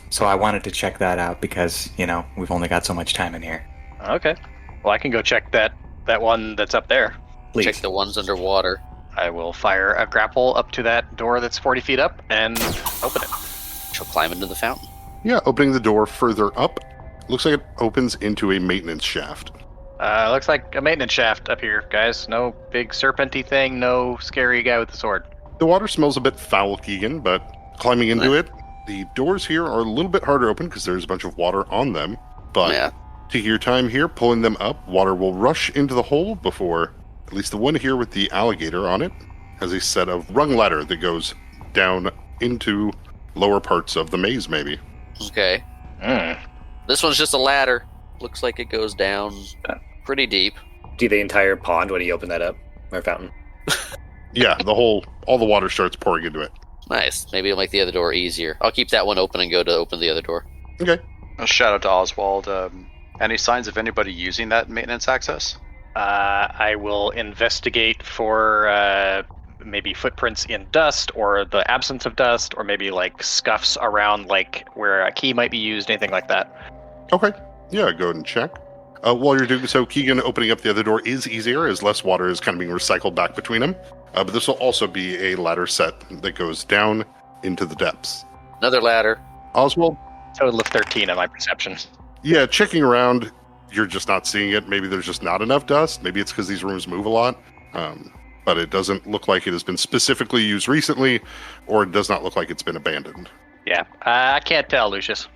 So I wanted to check that out because, we've only got so much time in here. Okay. Well, I can go check that one that's up there. Please. Check the ones underwater. I will fire a grapple up to that door that's 40 feet up and open it. She'll climb into the fountain. Yeah, opening the door further up. Looks like it opens into a maintenance shaft. Looks like a maintenance shaft up here, guys. No big serpenty thing, no scary guy with the sword. The water smells a bit foul, Keegan, but climbing into it, the doors here are a little bit harder to open because there's a bunch of water on them. But take your time here, pulling them up. Water will rush into the hole before, at least the one here with the alligator on it, has a set of rung ladder that goes down into lower parts of the maze, maybe. Okay. This one's just a ladder. Looks like it goes down pretty deep. Do the entire pond when you open that up? Or fountain? Yeah, all the water starts pouring into it. Nice. Maybe it'll make the other door easier. I'll keep that one open and go to open the other door. Okay. A shout out to Oswald. Any signs of anybody using that maintenance access? I will investigate for maybe footprints in dust or the absence of dust or maybe like scuffs around like where a key might be used, anything like that. Okay. Yeah, go ahead and check. While you're doing so, Keegan, opening up the other door is easier as less water is kind of being recycled back between them. But this will also be a ladder set that goes down into the depths. Another ladder. Oswald? Total of 13 on my perception. Yeah, checking around, you're just not seeing it. Maybe there's just not enough dust. Maybe it's because these rooms move a lot. But it doesn't look like it has been specifically used recently, or it does not look like it's been abandoned. Yeah, I can't tell, Lucius.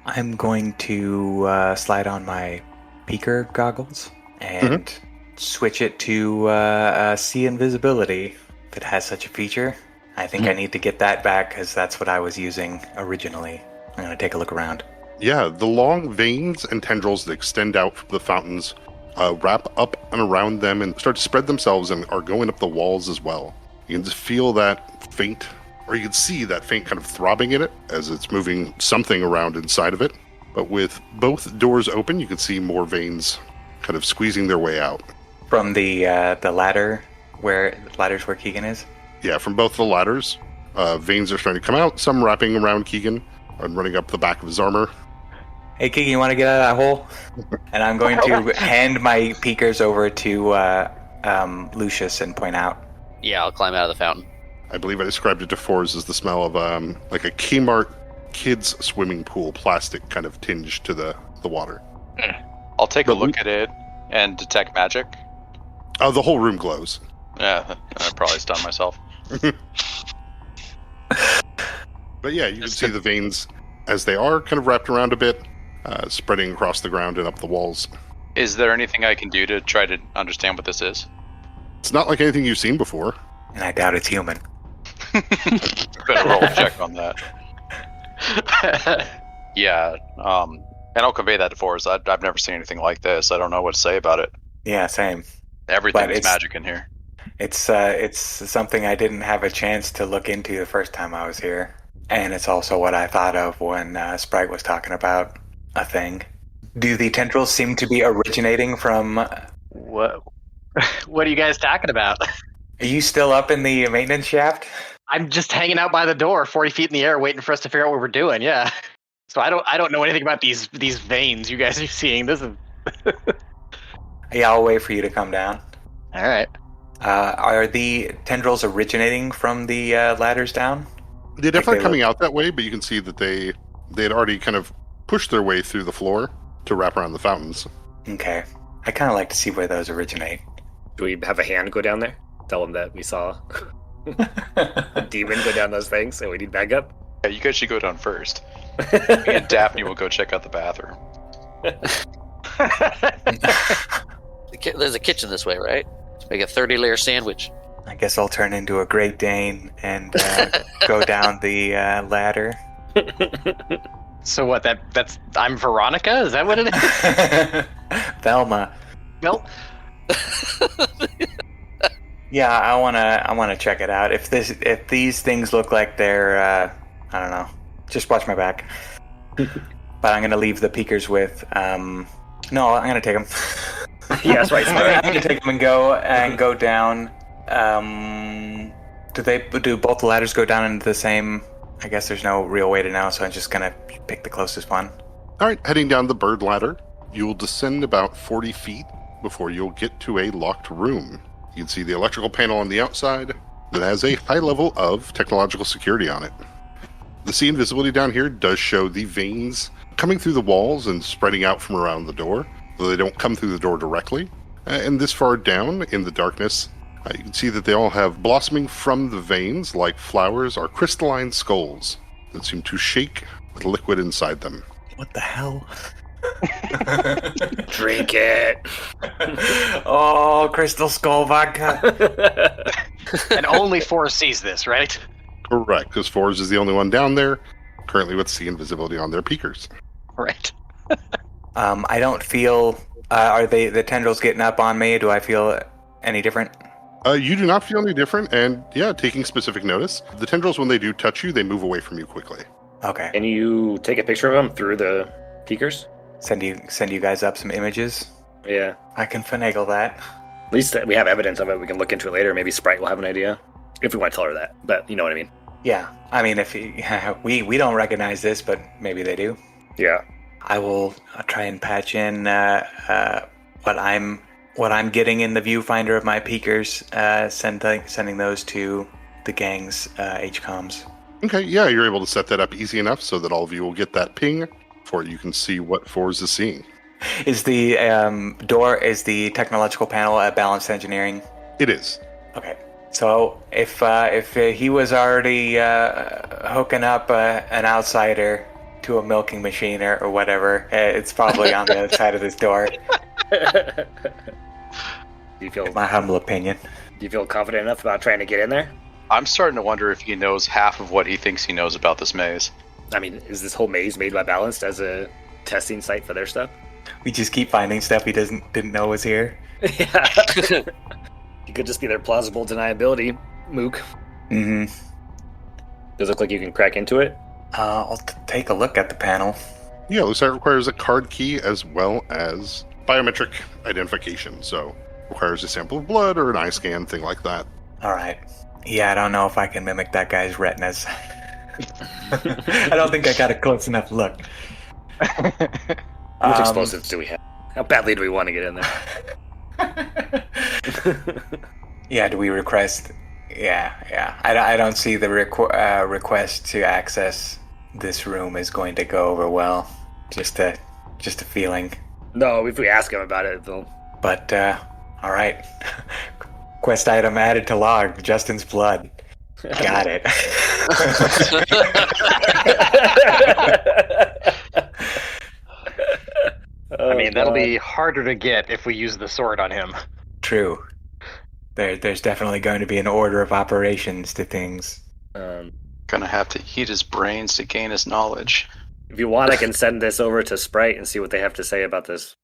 I'm going to slide on my peeker goggles and switch it to see invisibility if it has such a feature. I think I need to get that back because that's what I was using originally. I'm going to take a look around. Yeah, the long veins and tendrils that extend out from the fountains wrap up and around them and start to spread themselves and are going up the walls as well. You can just feel that faint, or you can see that faint kind of throbbing in it as it's moving something around inside of it. But with both doors open, you can see more veins kind of squeezing their way out. From the ladder, where Keegan is? Yeah, from both the ladders, veins are starting to come out, some wrapping around Keegan and running up the back of his armor. Hey, Keegan, you want to get out of that hole? And I'm going to hand my peekers over to Lucius and point out. Yeah, I'll climb out of the fountain. I believe I described it to Forrest as the smell of like a Kmart kids swimming pool, plastic kind of tinge to the water. I'll take a look at it and detect magic. Oh, the whole room glows. Yeah, I probably stunned myself. But yeah, you can see the veins as they are kind of wrapped around a bit, spreading across the ground and up the walls. Is there anything I can do to try to understand what this is? It's not like anything you've seen before. And I doubt it's human. Better roll a check on that. Yeah, and I'll convey that to Forrest. I've never seen anything like this. I don't know what to say about it. Yeah, same. Everything is magic in here. It's something I didn't have a chance to look into the first time I was here. And it's also what I thought of when Sprite was talking about a thing. Do the tendrils seem to be originating from... What are you guys talking about? Are you still up in the maintenance shaft? I'm just hanging out by the door, 40 feet in the air, waiting for us to figure out what we're doing. Yeah. So I don't know anything about these veins you guys are seeing. This is. Yeah, I'll wait for you to come down. All right. Are the tendrils originating from the ladders down? They're definitely coming out that way, but you can see that they had already kind of pushed their way through the floor to wrap around the fountains. Okay. I kind of like to see where those originate. Do we have a hand go down there? Tell them that we saw a demon go down those things and we need backup? Yeah, you guys should go down first. Me and Daphne will go check out the bathroom. There's a kitchen this way, right? Let's make a 30-layer sandwich. I guess I'll turn into a Great Dane and go down the ladder. So what? That's I'm Veronica. Is that what it is? Velma. Well, Yeah, I wanna check it out. If these things look like they're I don't know, just watch my back. But I'm gonna leave the peekers with no, I'm gonna take them. Yes, right. I'm gonna take them and go down. Do both the ladders go down into the same? I guess there's no real way to know, so I'm just gonna pick the closest one. All right, heading down the bird ladder, you will descend about 40 feet before you'll get to a locked room. You can see the electrical panel on the outside that has a high level of technological security on it. The scene visibility down here does show the veins coming through the walls and spreading out from around the door, though they don't come through the door directly. And this far down in the darkness, you can see that they all have blossoming from the veins like flowers are crystalline skulls that seem to shake with liquid inside them. What the hell? Drink it. Oh, crystal skull vodka. and only Forrest sees this, right? Correct, because Forrest is the only one down there, currently with sea invisibility on their peakers. Right. I don't feel. Are the tendrils getting up on me? Do I feel any different? You do not feel any different, and yeah, taking specific notice. The tendrils, when they do touch you, they move away from you quickly. Okay. Can you take a picture of them through the peekers? Send you guys up some images. Yeah. I can finagle that. At least we have evidence of it. We can look into it later. Maybe Sprite will have an idea. If we want to tell her that. But you know what I mean. Yeah. I mean, if we don't recognize this, but maybe they do. Yeah. I will try and patch in what I'm getting in the viewfinder of my peekers, sending those to the gang's HCOMs. Okay, yeah, you're able to set that up easy enough so that all of you will get that ping before you can see what Forrest is seeing. Is the the technological panel at balanced engineering? It is. Okay. So if he was already hooking up an outsider to a milking machine or whatever, it's probably on the other side of this door. Do you feel my humble opinion? Do you feel confident enough about trying to get in there? I'm starting to wonder if he knows half of what he thinks he knows about this maze. I mean, is this whole maze made by Balanced as a testing site for their stuff? We just keep finding stuff he didn't know was here. Yeah. It could just be their plausible deniability, Mook. Mm-hmm. Does it look like you can crack into it? I'll take a look at the panel. Yeah, it looks like it requires a card key as well as biometric identification. So requires a sample of blood or an eye scan, thing like that. All right. Yeah, I don't know if I can mimic that guy's retinas. I don't think I got a close enough look. How much explosives do we have? How badly do we want to get in there? Yeah, do we request? Yeah. I don't see the request to access this room is going to go over well. Just a feeling. No, if we ask him about it, they'll... But, all right. Quest item added to log, Justin's blood. Got it. I mean, that'll be harder to get if we use the sword on him. True. There's definitely going to be an order of operations to things. Gonna have to eat his brains to gain his knowledge. If you want, I can send this over to Sprite and see what they have to say about this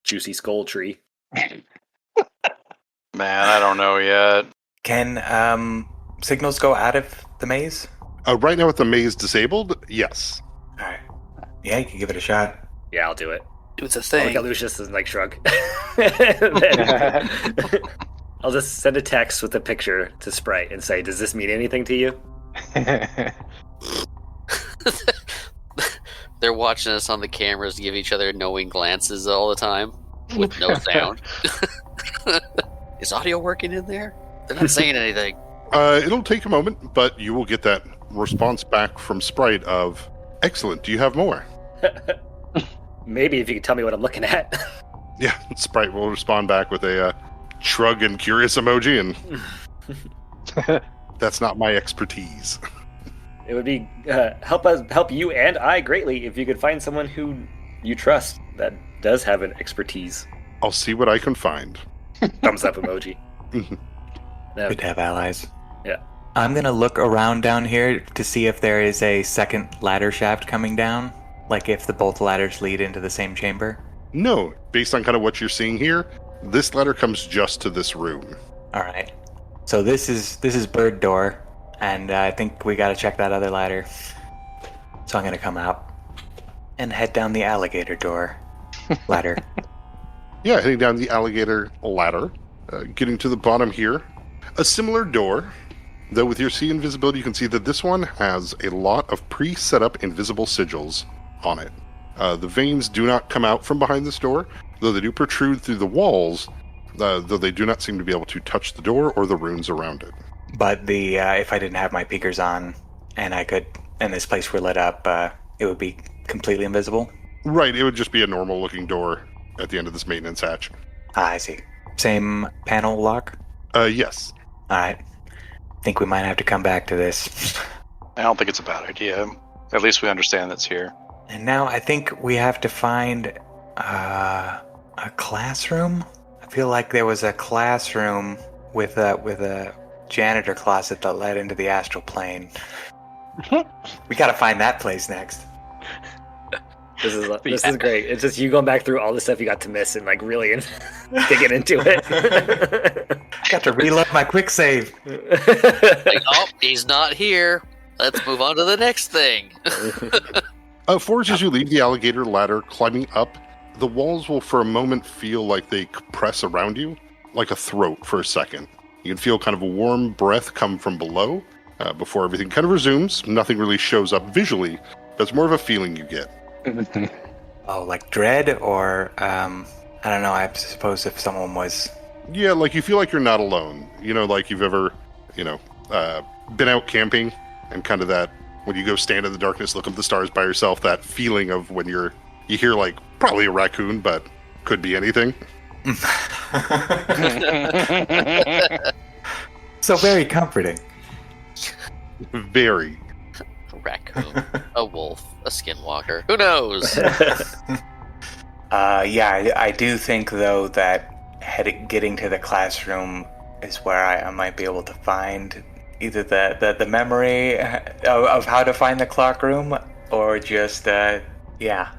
juicy skull tree. Man, I don't know yet. Can signals go out of the maze? Right now with the maze disabled, yes. Alright. Yeah, you can give it a shot. Yeah, I'll do it. It's a thing. I'll look at Lucius and like shrug. I'll just send a text with a picture to Sprite and say, does this mean anything to you? They're watching us on the cameras give each other knowing glances all the time with no sound. Is audio working in there? They're not saying anything. It'll take a moment, but you will get that response back from Sprite of, excellent, do you have more? Maybe if you could tell me what I'm looking at. Yeah, Sprite will respond back with a shrug and curious emoji, and that's not my expertise. It would be help you and I greatly if you could find someone who you trust that does have an expertise. I'll see what I can find. Thumbs up emoji. Good to have allies. Yeah. I'm gonna look around down here to see if there is a second ladder shaft coming down, like if both ladders lead into the same chamber. No, based on kind of what you're seeing here, this ladder comes just to this room. All right. So this is bird door, and I think we gotta check that other ladder. So I'm gonna come out and head down the alligator door ladder. Yeah, heading down the alligator ladder, getting to the bottom here. A similar door, though with your sea invisibility, you can see that this one has a lot of pre-set up invisible sigils on it. The veins do not come out from behind this door, though they do protrude through the walls, though they do not seem to be able to touch the door or the runes around it. But if I didn't have my peekers on and this place were lit up, it would be completely invisible? Right, it would just be a normal looking door at the end of this maintenance hatch. I see. Same panel lock? Yes. Alright. Think we might have to come back to this. I don't think it's a bad idea. At least we understand that's here. And now I think we have to find a classroom? I feel like there was a classroom with a janitor closet that led into the astral plane. We gotta find that place next. This is great. It's just you going back through all the stuff you got to miss and like really digging into it. Got to reload my quick save. Like, oh, he's not here. Let's move on to the next thing. Forge, as you leave the alligator ladder climbing up, the walls will for a moment feel like they compress around you, like a throat for a second. You can feel kind of a warm breath come from below before everything kind of resumes. Nothing really shows up visually, but it's more of a feeling you get. Oh, like dread, or I don't know. I suppose if someone was, yeah, like you feel like you're not alone. You know, like you've ever, been out camping, and kind of that when you go stand in the darkness, look up at the stars by yourself. That feeling of when you hear like probably a raccoon, but could be anything. So very comforting. Very. A raccoon, a wolf, a skinwalker. Who knows? Yeah, I do think though that getting to the classroom is where I might be able to find either the memory of how to find the clock room, or just yeah.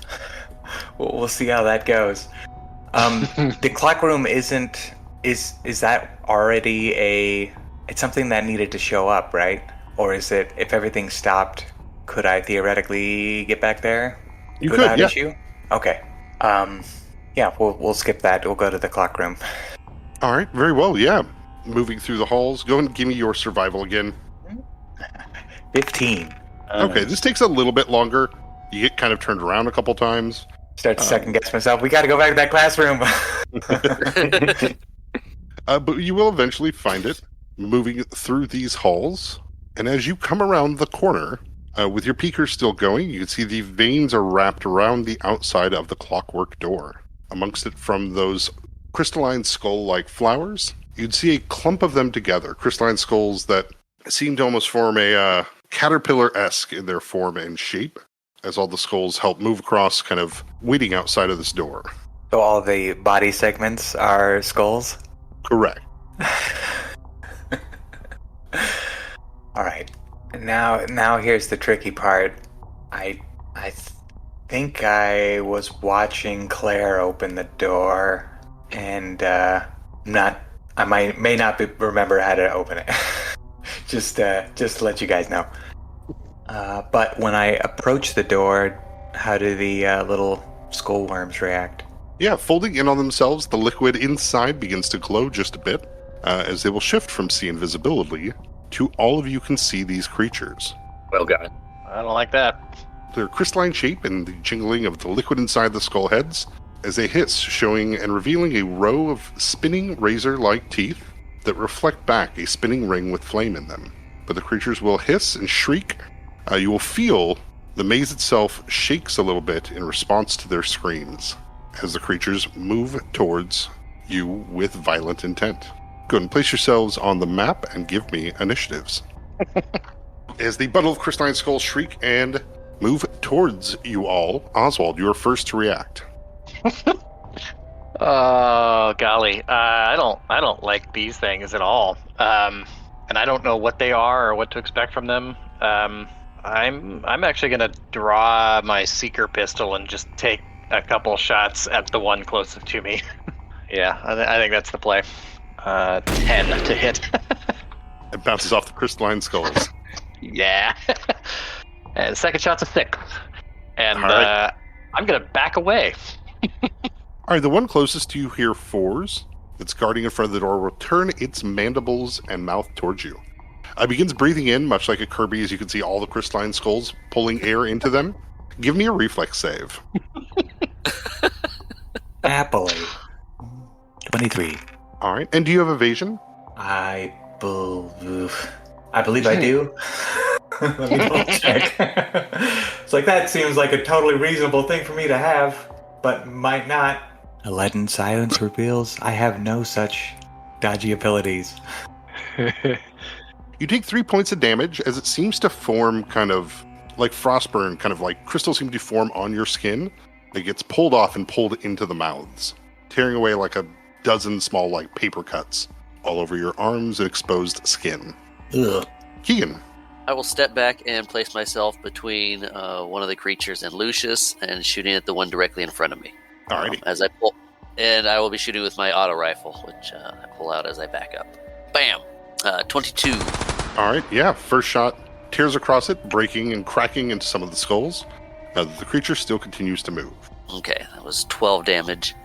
We'll see how that goes. The clock room is that already it's something that needed to show up, right? Or is it, if everything stopped, could I theoretically get back there? You could, yeah. Issue? Okay. Yeah, we'll skip that. We'll go to the clock room. All right, very well, yeah. Moving through the halls. Go and give me your survival again. 15. Okay, this takes a little bit longer. You get kind of turned around a couple times. Start to second guess myself. We got to go back to that classroom. But you will eventually find it, moving through these halls. And as you come around the corner, with your peeker still going, you can see the veins are wrapped around the outside of the clockwork door. Amongst it, from those crystalline skull-like flowers, you'd see a clump of them together, crystalline skulls that seem to almost form a caterpillar-esque in their form and shape, as all the skulls help move across, kind of waiting outside of this door. So all the body segments are skulls? Correct. All right. Now here's the tricky part. I think I was watching Claire open the door, and I may not remember how to open it. just to let you guys know. But when I approach the door, how do the little skull worms react? Yeah, folding in on themselves, the liquid inside begins to glow just a bit, as they will shift from sea invisibility to all of you can see these creatures. Well, God. I don't like that. Their crystalline shape and the jingling of the liquid inside the skull heads as they hiss, showing and revealing a row of spinning razor-like teeth that reflect back a spinning ring with flame in them. But the creatures will hiss and shriek. You will feel the maze itself shakes a little bit in response to their screams as the creatures move towards you with violent intent. Go ahead and place yourselves on the map and give me initiatives. As the bundle of crystalline skulls shriek and move towards you all, Oswald, you are first to react. Oh golly, I don't like these things at all. and I don't know what they are or what to expect from them. I'm actually gonna draw my seeker pistol and just take a couple shots at the one closest to me. Yeah, I think that's the play. 10 to hit. It bounces off the crystalline skulls. Yeah. And the second shot's a 6. And right. I'm gonna back away. All right, the one closest to you here, 4s. It's guarding in front of the door will turn its mandibles and mouth towards you. It begins breathing in, much like a Kirby, as you can see all the crystalline skulls pulling air into them. Give me a reflex save. Happily. 23. All right, and do you have evasion? I believe I do. Let me double check. It's like, that seems like a totally reasonable thing for me to have, but might not. A leaden silence reveals I have no such dodgy abilities. You take 3 points of damage as it seems to form kind of like frostburn, kind of like crystals seem to form on your skin. It gets pulled off and pulled into the mouths, tearing away like a dozen small like paper cuts all over your arms and exposed skin. Ugh. Keegan. I will step back and place myself between one of the creatures and Lucius and shooting at the one directly in front of me. Alrighty. As I pull, and I will be shooting with my auto rifle, which I pull out as I back up. Bam! 22. All right, yeah. First shot tears across it, breaking and cracking into some of the skulls. The creature still continues to move. Okay, that was 12 damage.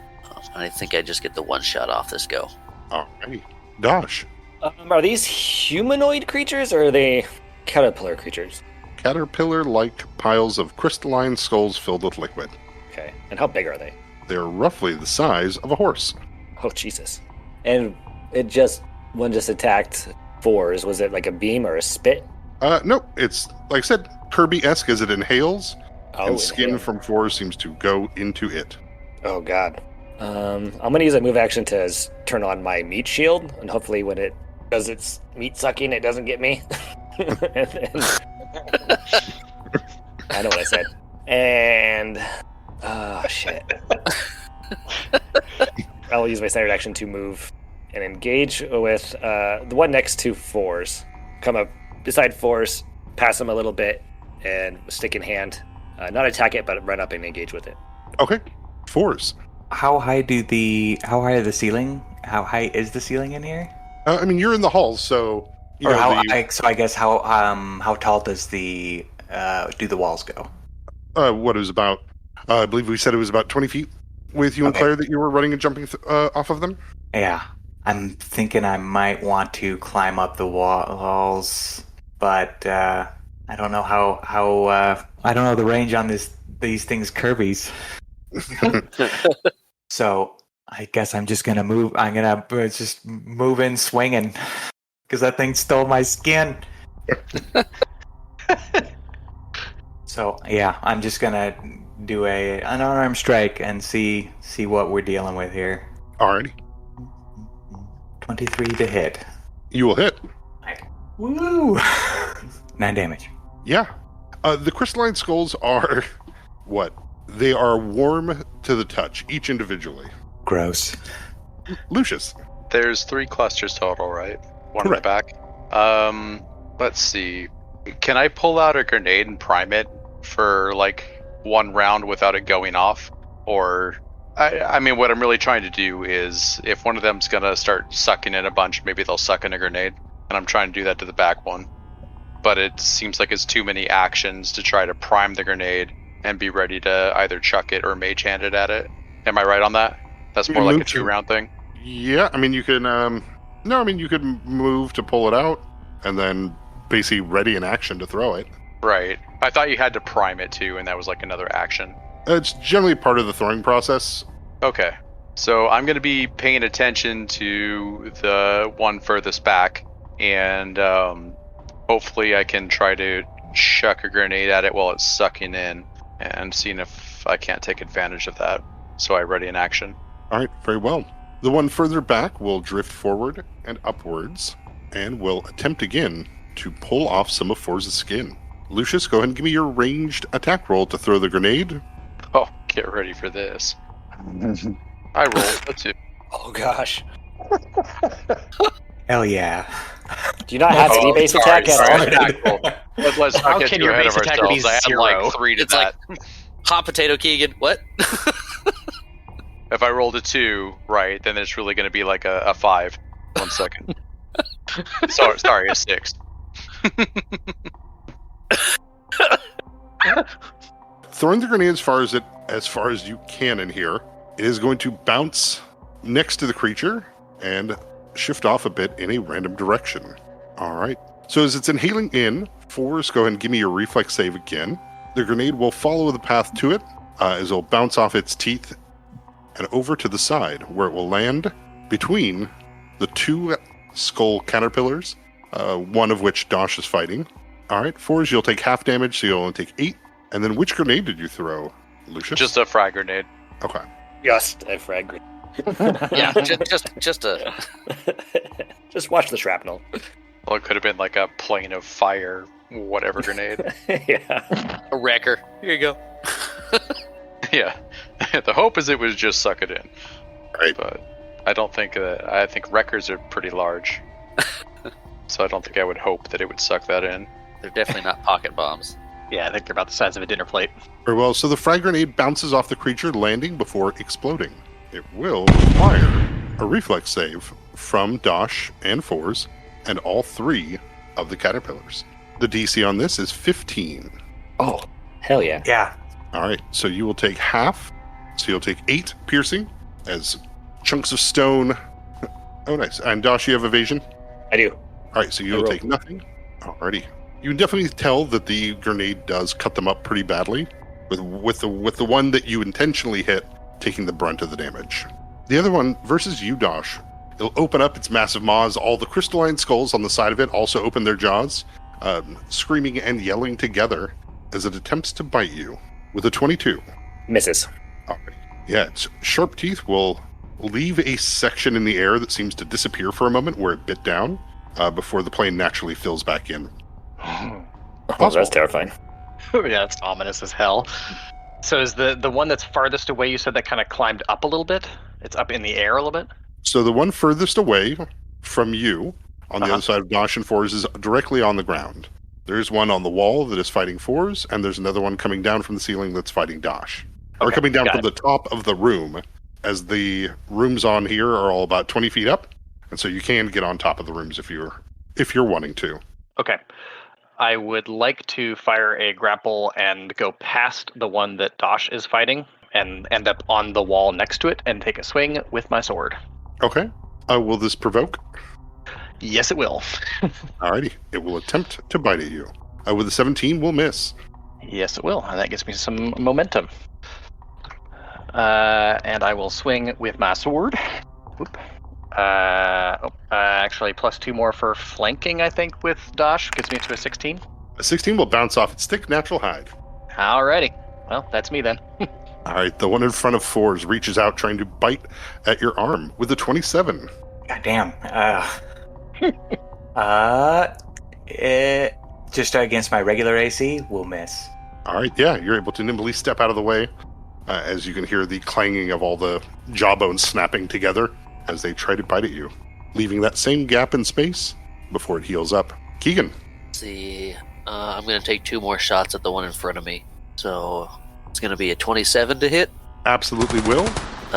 I think I just get the one shot off this go. Alrighty. Dosh. Are these humanoid creatures or are they caterpillar creatures? Caterpillar-like piles of crystalline skulls filled with liquid. Okay, and how big are they? They're roughly the size of a horse. Oh, Jesus. And one just attacked 4s. Was it like a beam or a spit? No, it's, like I said, Kirby-esque as it inhales, and skin inhale. from 4s seems to go into it. Oh, God. I'm going to use a move action to turn on my meat shield, and hopefully when it does its meat sucking, it doesn't get me. I know what I said. And... oh, shit. I will use my standard action to move and engage with the one next to 4s. Come up beside 4s, pass them a little bit, and stick in hand. Not attack it, but run up and engage with it. Okay. 4s. How high are the ceiling? How high is the ceiling in here? I mean, you're in the halls, so... So I guess how tall does do the walls go? What it was about... I believe we said it was about 20 feet with you and Claire that you were running and jumping off of them? Yeah. I'm thinking I might want to climb up the walls, but I don't know how I don't know the range on these things Kirby's. So I guess I'm just gonna move. I'm gonna just move in swinging because that thing stole my skin. So yeah, I'm just gonna do an unarmed strike and see what we're dealing with here. Alrighty. 23 to hit. You will hit. Woo! 9 damage. Yeah. The crystalline skulls are what? They are warm to the touch, each individually. Gross. Lucius. There's 3 clusters total, right? One in the back. Let's see. Can I pull out a grenade and prime it for like one round without it going off? Or I mean, what I'm really trying to do is if one of them's gonna start sucking in a bunch, maybe they'll suck in a grenade. And I'm trying to do that to the back one. But it seems like it's too many actions to try to prime the grenade and be ready to either chuck it or mage hand it at it. Am I right on that? That's more like a 2-round thing? Yeah, I mean, you can... you could move to pull it out, and then basically ready in action to throw it. Right. I thought you had to prime it too, and that was like another action. It's generally part of the throwing process. Okay. So I'm going to be paying attention to the one furthest back, and hopefully I can try to chuck a grenade at it while it's sucking in, and seeing if I can't take advantage of that. So I ready in action. All right, very well. The one further back will drift forward and upwards, and will attempt again to pull off some of 4's skin. Lucius, go ahead and give me your ranged attack roll to throw the grenade. Oh, get ready for this. I rolled a 2. Oh, gosh. Hell yeah. Do you not have any base attack at all? Let's How not get can too your ahead base of attack ourselves. be I had zero? like 3 to It's that. like hot potato Keegan. What? If I rolled a 2, right, then it's really going to be like a 5. 1 second. Sorry, a 6. Throwing the grenade as far as you can in here, it is going to bounce next to the creature and shift off a bit in a random direction. All right. So as it's inhaling in, Forrest, go ahead and give me your reflex save again. The grenade will follow the path to it as it'll bounce off its teeth and over to the side, where it will land between the 2 skull caterpillars, one of which Dosh is fighting. All right, Forrest, you'll take half damage, so you'll only take 8. And then which grenade did you throw, Lucius? Just a frag grenade. Okay. Just a frag grenade. Yeah, just a. Just watch the shrapnel. Well, it could have been like a plane of fire, whatever grenade. Yeah. A wrecker. Here you go. Yeah. The hope is it was just suck it in. Right. But I don't think I think wreckers are pretty large. So I don't think I would hope that it would suck that in. They're definitely not pocket bombs. Yeah, I think they're about the size of a dinner plate. Very well. So the frag grenade bounces off the creature, landing before exploding. It will require a reflex save from Dosh and Fours and all 3 of the caterpillars. The DC on this is 15. Oh, hell yeah. Yeah. All right. So you will take half. So you'll take 8 piercing as chunks of stone. Oh, nice. And Dosh, you have evasion? I do. All right. So you'll take nothing. Alrighty. You can definitely tell that the grenade does cut them up pretty badly, with the one that you intentionally hit taking the brunt of the damage. The other one versus you, Dosh. It'll open up its massive maws. All the crystalline skulls on the side of it also open their jaws, screaming and yelling together as it attempts to bite you with a 22. Misses. All right. Yeah, its sharp teeth will leave a section in the air that seems to disappear for a moment where it bit down before the plane naturally fills back in. Oh, that's terrifying. Yeah, that's ominous as hell. So is the one that's farthest away, you said that kind of climbed up a little bit? It's up in the air a little bit? So the one furthest away from you, on the other side of Dosh and Fours, is directly on the ground. There's one on the wall that is fighting Fours, and there's another one coming down from the ceiling that's fighting Dosh. Or coming down from the top of the room, as the rooms on here are all about 20 feet up, and so you can get on top of the rooms if you're wanting to. Okay. I would like to fire a grapple and go past the one that Dosh is fighting and end up on the wall next to it and take a swing with my sword. Okay. Will this provoke? Yes, it will. Alrighty. It will attempt to bite at you. With a 17, will miss. Yes, it will. And that gives me some momentum. And I will swing with my sword. Whoop. Actually, plus 2 more for flanking, I think, with Dosh. Gets me to a 16. A 16 will bounce off its thick natural hide. Alrighty. Well, that's me then. All right, the one in front of Fours reaches out trying to bite at your arm with a 27. God damn. Just against my regular AC, will miss. All right, yeah, you're able to nimbly step out of the way as you can hear the clanging of all the jawbones snapping together as they try to bite at you, leaving that same gap in space before it heals up. Keegan. Let's see. I'm going to take 2 more shots at the one in front of me. So it's going to be a 27 to hit. Absolutely will.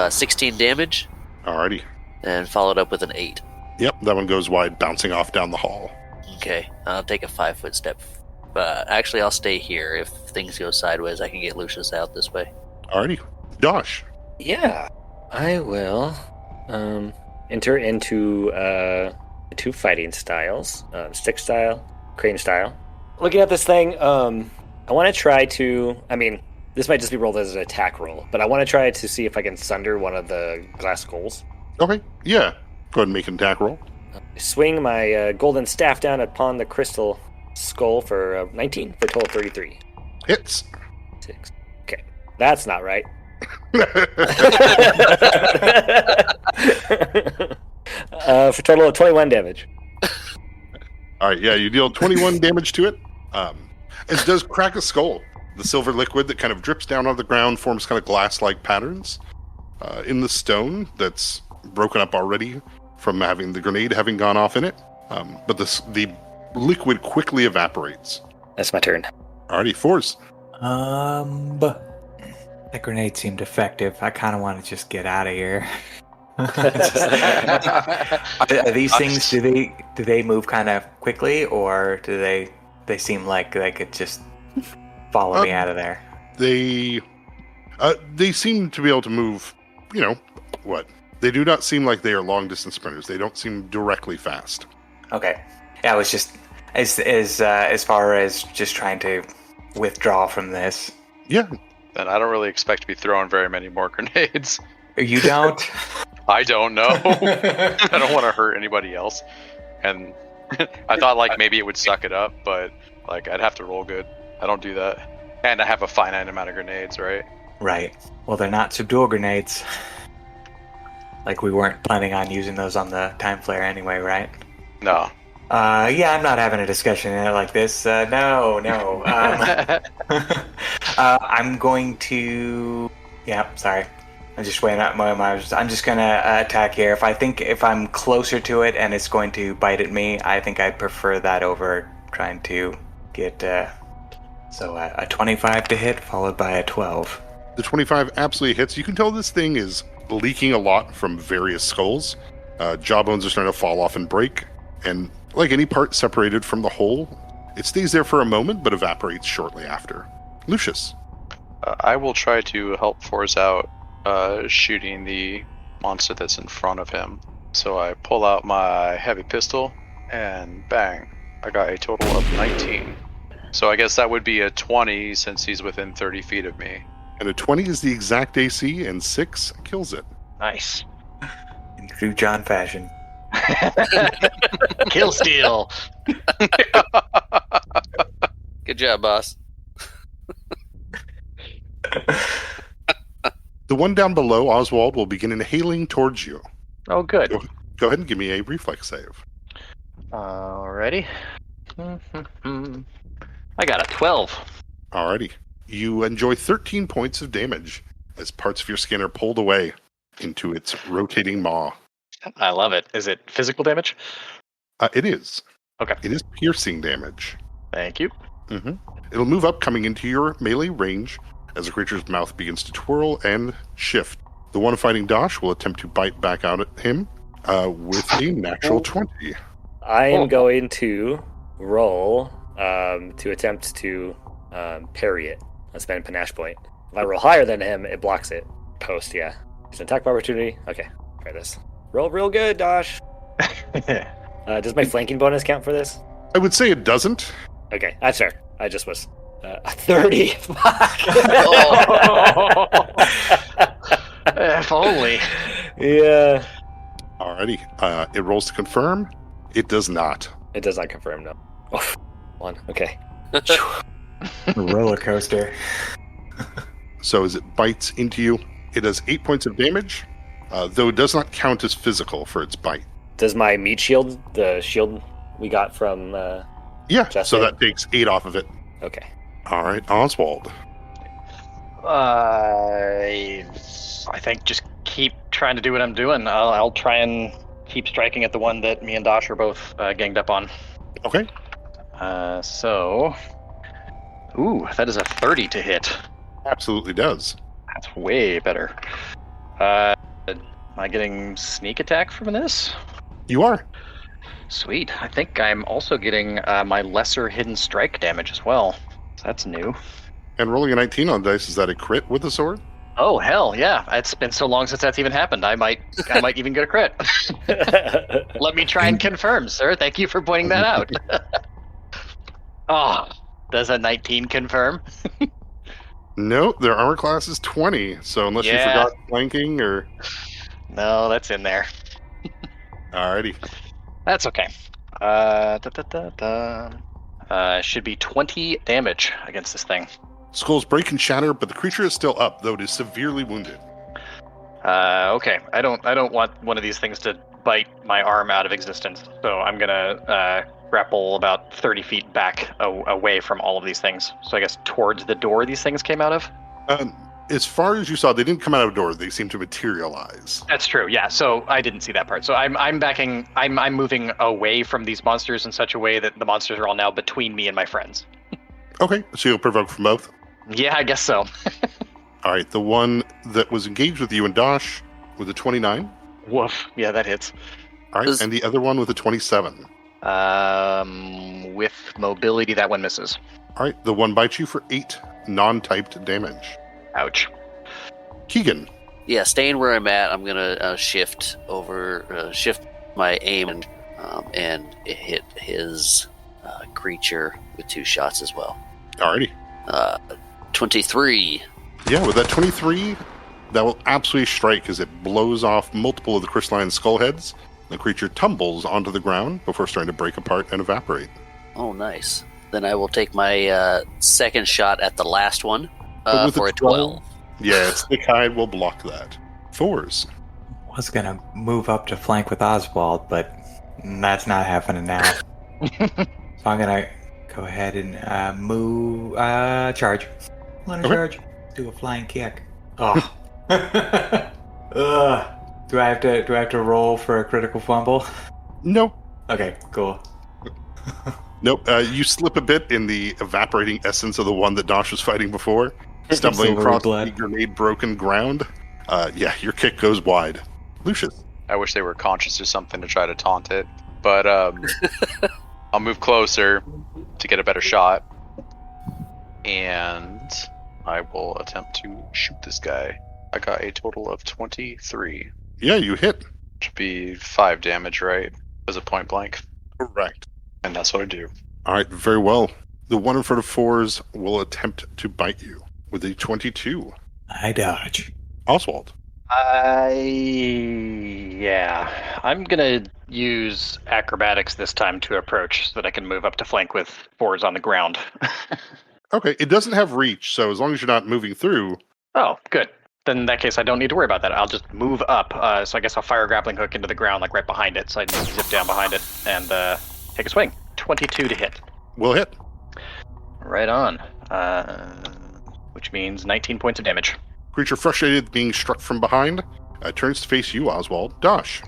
16 damage. Alrighty. And followed up with an 8. Yep, that one goes wide, bouncing off down the hall. Okay, I'll take a 5-foot step. Actually, I'll stay here. If things go sideways, I can get Lucius out this way. Alrighty. Dosh. Yeah, I will enter into 2 fighting styles, stick style, crane style. Looking at this thing, I want to try to, this might just be rolled as an attack roll, but I want to try to see if I can sunder one of the glass skulls. Okay, yeah. Go ahead and make an attack roll. Swing my golden staff down upon the crystal skull for 19 for a total of 33. Hits. 6. Okay, that's not right. For a total of 21 damage. All right, yeah, you deal 21 damage to it. It does crack a skull. The silver liquid that kind of drips down on the ground forms kind of glass-like patterns in the stone that's broken up already from having the grenade having gone off in it. but the liquid quickly evaporates. That's my turn. Alrighty, Fours. That grenade seemed effective. I kind of want to just get out of here. Are these things? Do they move kind of quickly, or do they seem like they could just follow me out of there? They seem to be able to move. You know what? They do not seem like they are long distance sprinters. They don't seem directly fast. Okay. Yeah, I was just as far as just trying to withdraw from this. Yeah. And I don't really expect to be throwing very many more grenades. You don't? I don't know. I don't want to hurt anybody else. And I thought like maybe it would suck it up, but like I'd have to roll good. I don't do that. And I have a finite amount of grenades, right? Right. Well, they're not subdual grenades. Like we weren't planning on using those on the time flare anyway, right? No. Yeah, I'm not having a discussion like this. No. I'm going to... Yeah, sorry. I'm just weighing out my... I'm just going to attack here. If I'm closer to it and it's going to bite at me, I think I prefer that over trying to get... So a 25 to hit, followed by a 12. The 25 absolutely hits. You can tell this thing is leaking a lot from various skulls. Jawbones are starting to fall off and break. And like any part separated from the whole, it stays there for a moment, but evaporates shortly after. Lucius. I will try to help Force out shooting the monster that's in front of him. So I pull out my heavy pistol, and bang. I got a total of 19. So I guess that would be a 20 since he's within 30 feet of me. And a 20 is the exact AC, and 6 kills it. Nice. In true John fashion. Kill steal. Good job, boss. The one down below, Oswald, will begin inhaling towards you. Oh, good. Go ahead and give me a reflex save. Alrighty. I got a 12. Alrighty. You enjoy 13 points of damage as parts of your skin are pulled away into its rotating maw. I love it. Is it physical damage? It is. Okay. It is piercing damage. Thank you. Mm-hmm. It'll move up, coming into your melee range as the creature's mouth begins to twirl and shift. The one fighting Dosh will attempt to bite back out at him with a natural 20. I am going to roll to attempt to parry it. I'll spend a panache point. If I roll higher than him, it blocks it. Post, yeah. It's an attack opportunity. Okay, try this. Roll real good, Dosh. Does my flanking bonus count for this? I would say it doesn't. Okay, that's fair. I just was 30. If only. Yeah. Alrighty. It rolls to confirm. It does not. It does not confirm, no. Oh, 1. Okay. Roller coaster. So as it bites into you, it does 8 points of damage, though it does not count as physical for its bite. Does my meat shield, the shield we got from Yeah, Justin? so that takes 8 off of it. Okay. Alright, Oswald. I think just keep trying to do what I'm doing. I'll try and keep striking at the one that me and Dosh are both ganged up on. Okay. Ooh, that is a 30 to hit. Absolutely does. That's way better. Am I getting sneak attack from this? You are. Sweet. I think I'm also getting my lesser hidden strike damage as well. So that's new. And rolling a 19 on dice, is that a crit with the sword? Oh hell yeah! It's been so long since that's even happened. I might even get a crit. Let me try and confirm, sir. Thank you for pointing that out. Oh, does a 19 confirm? No, their armor class is 20, so unless you forgot flanking or... No, that's in there. Alrighty. That's okay. Should be 20 damage against this thing. Skulls break and shatter, but the creature is still up, though it is severely wounded. Okay. I don't want one of these things to bite my arm out of existence, so I'm gonna grapple about 30 feet back away from all of these things. So I guess towards the door these things came out of? as far as you saw, they didn't come out of a door. They seemed to materialize. That's true. Yeah. So I didn't see that part. So I'm moving away from these monsters in such a way that the monsters are all now between me and my friends. Okay, so you'll provoke from both? Yeah, I guess so. All right, the one that was engaged with you and Dosh with a 29. Woof. Yeah, that hits. All right, and the other one with a 27. With mobility, that one misses. All right, the one bites you for 8 non-typed damage. Ouch. Keegan. Yeah, staying where I'm at, I'm gonna shift my aim and hit his creature with 2 shots as well. Alrighty. 23. Yeah, with that 23, that will absolutely strike as it blows off multiple of the crystalline skull heads. The creature tumbles onto the ground before starting to break apart and evaporate. Oh, nice. Then I will take my second shot at the last one for a 12. Yeah, Stick-Hide will block that. 4s. I was going to move up to flank with Oswald, but that's not happening now. So I'm going to go ahead and move, charge. Let him charge. Do a flying kick. Oh. Do I have to roll for a critical fumble? No. Okay, cool. Nope. You slip a bit in the evaporating essence of the one that Dosh was fighting before, stumbling across the grenade-broken ground. Yeah, your kick goes wide. Lucius. I wish they were conscious or something to try to taunt it, but I'll move closer to get a better shot, and I will attempt to shoot this guy. I got a total of 23. Yeah, you hit. Should be 5 damage, right? As a point blank. Correct. And that's what I do. All right, very well. The one in front of 4s will attempt to bite you with a 22. I dodge. Oswald. Yeah. I'm going to use acrobatics this time to approach so that I can move up to flank with 4s on the ground. Okay, it doesn't have reach, so as long as you're not moving through... Oh, good. Then in that case, I don't need to worry about that. I'll just move up. So I guess I'll fire a grappling hook into the ground, like right behind it, so I can zip down behind it and take a swing. 22 to hit. Will hit. Right on. Which means 19 points of damage. Creature frustrated being struck from behind turns to face you, Oswald. Dosh.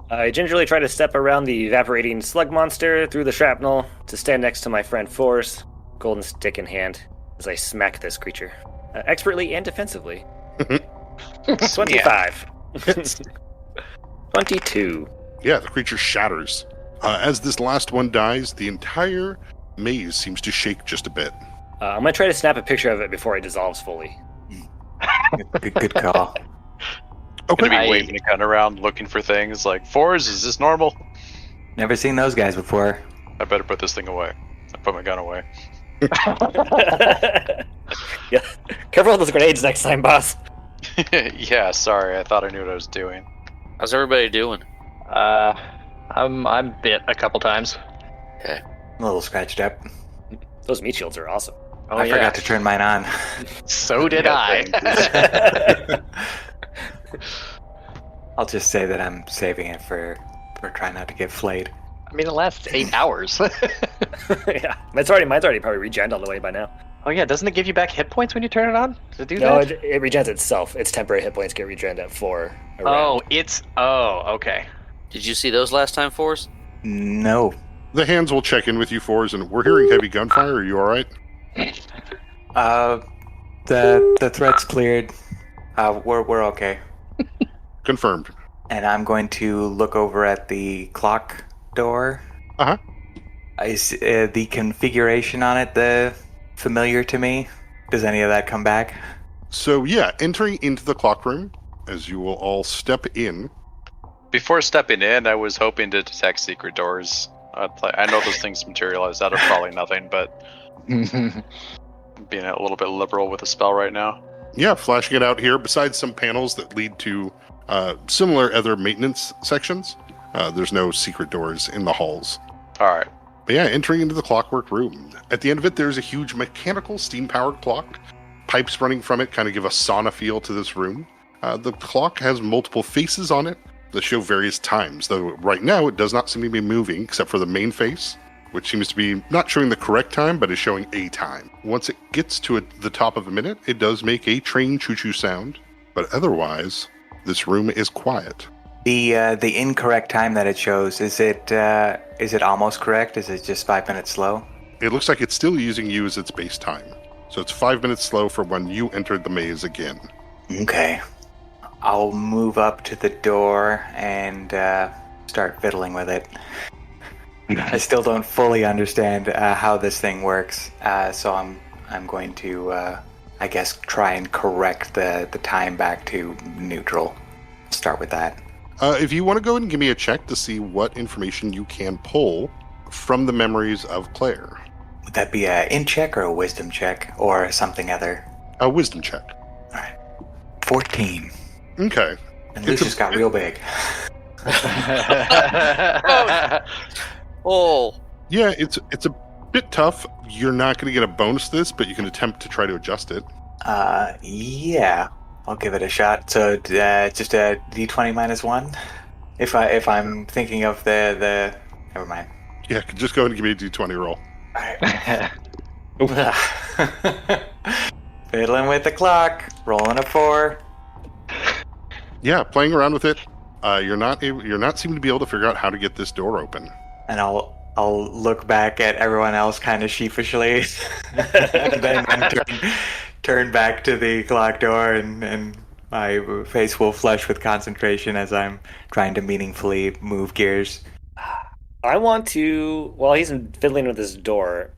I gingerly try to step around the evaporating slug monster through the shrapnel to stand next to my friend Force, golden stick in hand, as I smack this creature. Expertly and defensively. 25. 22. Yeah, the creature shatters. As this last one dies, the entire maze seems to shake just a bit. I'm going to try to snap a picture of it before it dissolves fully. Good call. Okay. Gonna be waving a gun around looking for things like, 4s, is this normal? Never seen those guys before. I better put this thing away. I put my gun away. Yeah, careful with those grenades next time, boss. Yeah, sorry. I thought I knew what I was doing. How's everybody doing? I'm bit a couple times. Okay. A little scratched up. Those meat shields are awesome. Oh, I forgot to turn mine on. So did I. I'll just say that I'm saving it for trying not to get flayed. I mean, it lasts 8 hours. Yeah, mine's already probably regened all the way by now. Oh yeah, doesn't it give you back hit points when you turn it on? Does it do no, that? No, it regens itself. Its temporary hit points get regened at 4. Okay. Did you see those last time, Force? No. The hands will check in with you, 4s, and we're hearing heavy gunfire. Are you all right? The threat's cleared. We're okay. Confirmed. And I'm going to look over at the clock door. Uh-huh. Is the configuration on it familiar to me? Does any of that come back? So yeah, entering into the clock room, as you will all step in. Before stepping in, I was hoping to detect secret doors. I know those things materialize out of probably nothing, but being a little bit liberal with the spell right now. Yeah, flashing it out here. Besides some panels that lead to similar other maintenance sections, there's no secret doors in the halls. All right. But yeah, entering into the clockwork room. At the end of it, there's a huge mechanical steam-powered clock. Pipes running from it kind of give a sauna feel to this room. The clock has multiple faces on it that show various times, though right now it does not seem to be moving except for the main face which seems to be not showing the correct time, but is showing a time. Once it gets to the top of a minute, it does make a train choo-choo sound, but otherwise, this room is quiet. The incorrect time that it shows, is it almost correct? Is it just 5 minutes slow? It looks like it's still using you as its base time. So it's 5 minutes slow for when you entered the maze again. Okay. I'll move up to the door and start fiddling with it. I still don't fully understand how this thing works, so I'm going to, I guess, try and correct the time back to neutral. Start with that. If you want to go and give me a check to see what information you can pull from the memories of Claire. Would that be an int check or a wisdom check or something other? A wisdom check. All right. 14. Okay. And Lucius got real big. Oh. Yeah, it's a bit tough. You're not going to get a bonus to this, but you can attempt to try to adjust it. Yeah. I'll give it a shot. So just a d20 minus 1? If I'm thinking of the never mind. Yeah, just go ahead and give me a d20 roll. Fiddling with the clock, rolling a 4. Yeah, playing around with it. You're not seeming to be able to figure out how to get this door open. And I'll look back at everyone else kind of sheepishly, and then turn back to the clock door, and my face will flush with concentration as I'm trying to meaningfully move gears. I want to, while he's fiddling with this door,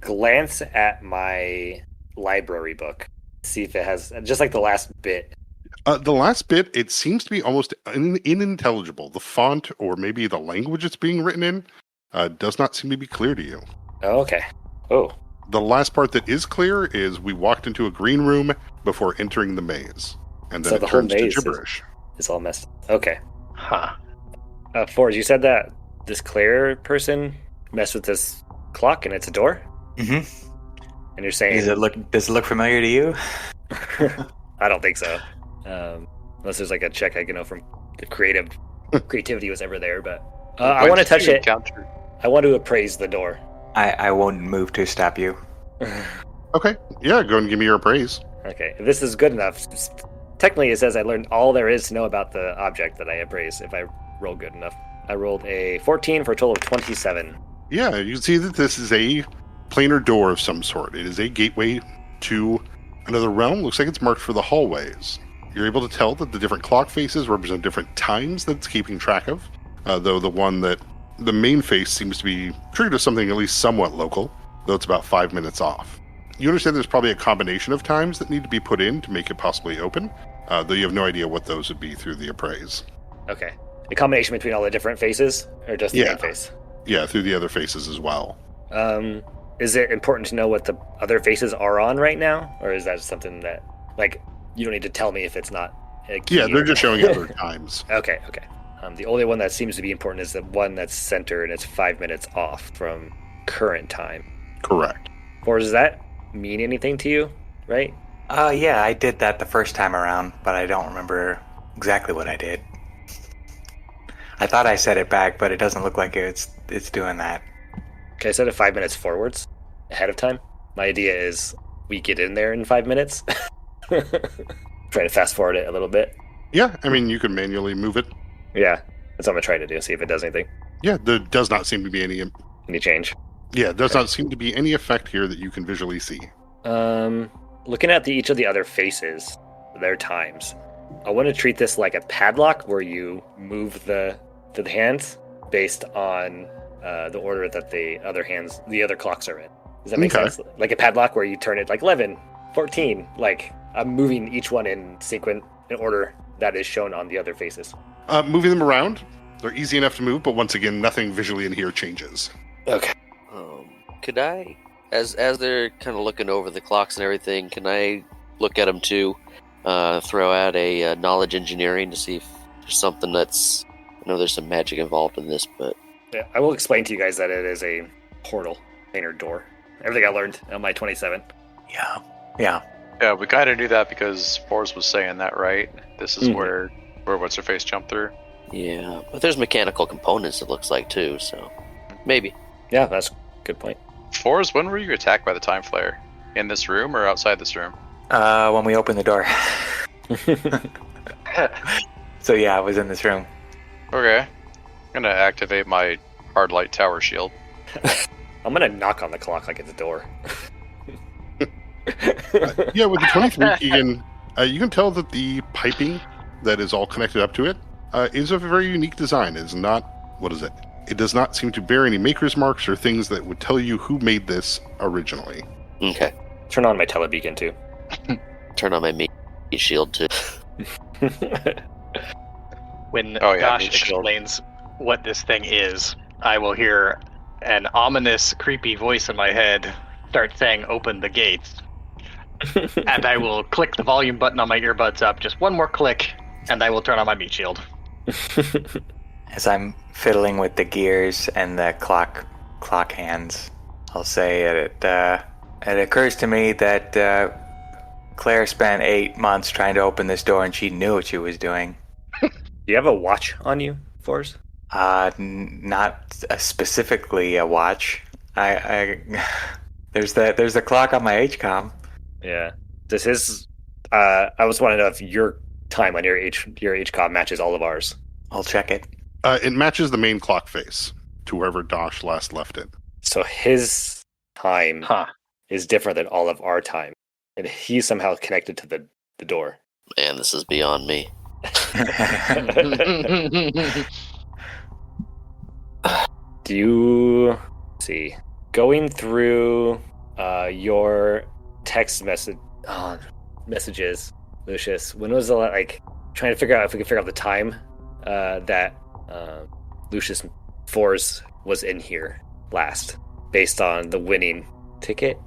glance at my library book, see if it has, just like the last bit. The last bit, it seems to be almost unintelligible. The font, or maybe the language it's being written in, does not seem to be clear to you. Oh, okay. Oh. The last part that is clear is we walked into a green room before entering the maze. And then So it the whole turns to maze gibberish. is all messed up. Okay. Huh. Forge, you said that this Claire person messed with this clock and it's a door? Mm-hmm. And you're saying... Does it look familiar to you? I don't think so. Unless there's like a check I can know from the creativity was ever there, but I want to touch it. I want to appraise the door. I won't move to stop you. Okay. Yeah, go and give me your appraise. Okay. If this is good enough, technically it says I learned all there is to know about the object that I appraise if I roll good enough. I rolled a 14 for a total of 27. Yeah, you can see that this is a planar door of some sort. It is a gateway to another realm. Looks like it's marked for the hallways. You're able to tell that the different clock faces represent different times that it's keeping track of, though the main face seems to be triggered to something at least somewhat local, though it's about 5 minutes off. You understand there's probably a combination of times that need to be put in to make it possibly open, though you have no idea what those would be through the appraise. Okay. A combination between all the different faces, or just the main face? Yeah, through the other faces as well. Is it important to know what the other faces are on right now? Or is that something that, like, you don't need to tell me if it's not a key? Yeah, they're just showing other times. Okay. The only one that seems to be important is the one that's center, and it's 5 minutes off from current time. Correct. Or does that mean anything to you, right? Yeah, I did that the first time around, but I don't remember exactly what I did. I thought I set it back, but it doesn't look like it's doing that. Okay, I set it 5 minutes forwards ahead of time. My idea is we get in there in 5 minutes. Try to fast forward it a little bit. Yeah, I mean, you can manually move it. Yeah, that's what I'm going to try to do, see if it does anything. Yeah, there does not seem to be any change. Yeah, there does not seem to be any effect here that you can visually see. Looking at each of the other faces, their times, I want to treat this like a padlock where you move the hands based on the order that the other clocks are in. Does that make sense? Like a padlock where you turn it like 11, 14, like I'm moving each one in sequence in order that is shown on the other faces. Moving them around, they're easy enough to move, but once again, nothing visually in here changes. Okay. Could I, as they're kind of looking over the clocks and everything, can I look at them too? Throw out a knowledge engineering to see if there's something that's... I know there's some magic involved in this, but... Yeah, I will explain to you guys that it is a portal, inner door. Everything I learned on my 27. Yeah. Yeah, we kind of knew that because Forrest was saying that, right? This is where What's-Her-Face jumped through. Yeah, but there's mechanical components, it looks like, too, so... Maybe. Yeah, that's a good point. Forrest, when were you attacked by the Time Flare? In this room or outside this room? When we opened the door. So yeah, I was in this room. Okay. I'm gonna activate my hard light tower shield. I'm gonna knock on the clock like at the door. Yeah, with the 23, you can tell that the piping that is all connected up to it is of a very unique design. It is not, what is it? It does not seem to bear any maker's marks or things that would tell you who made this originally. Okay. Turn on my telebeacon too. Turn on my meat shield too. When meat Josh shield. explains what this thing is, I will hear an ominous, creepy voice in my head start saying, "Open the gates." And I will click the volume button on my earbuds up, just one more click, and I will turn on my meat shield. As I'm fiddling with the gears and the clock hands, I'll say it occurs to me that Claire spent 8 months trying to open this door and she knew what she was doing. Do you have a watch on you, Forrest? Not specifically a watch. There's the clock on my HCOM. Yeah. This is. I was wanting to know if your time on your HCOM matches all of ours. I'll check it. It matches the main clock face to wherever Dosh last left it. So his time is different than all of our time, and he's somehow connected to the door. Man, this is beyond me. Do you see going through your text messages, Lucius? When was the trying to figure out if we can figure out the time that Lucius Force was in here last, based on the winning ticket?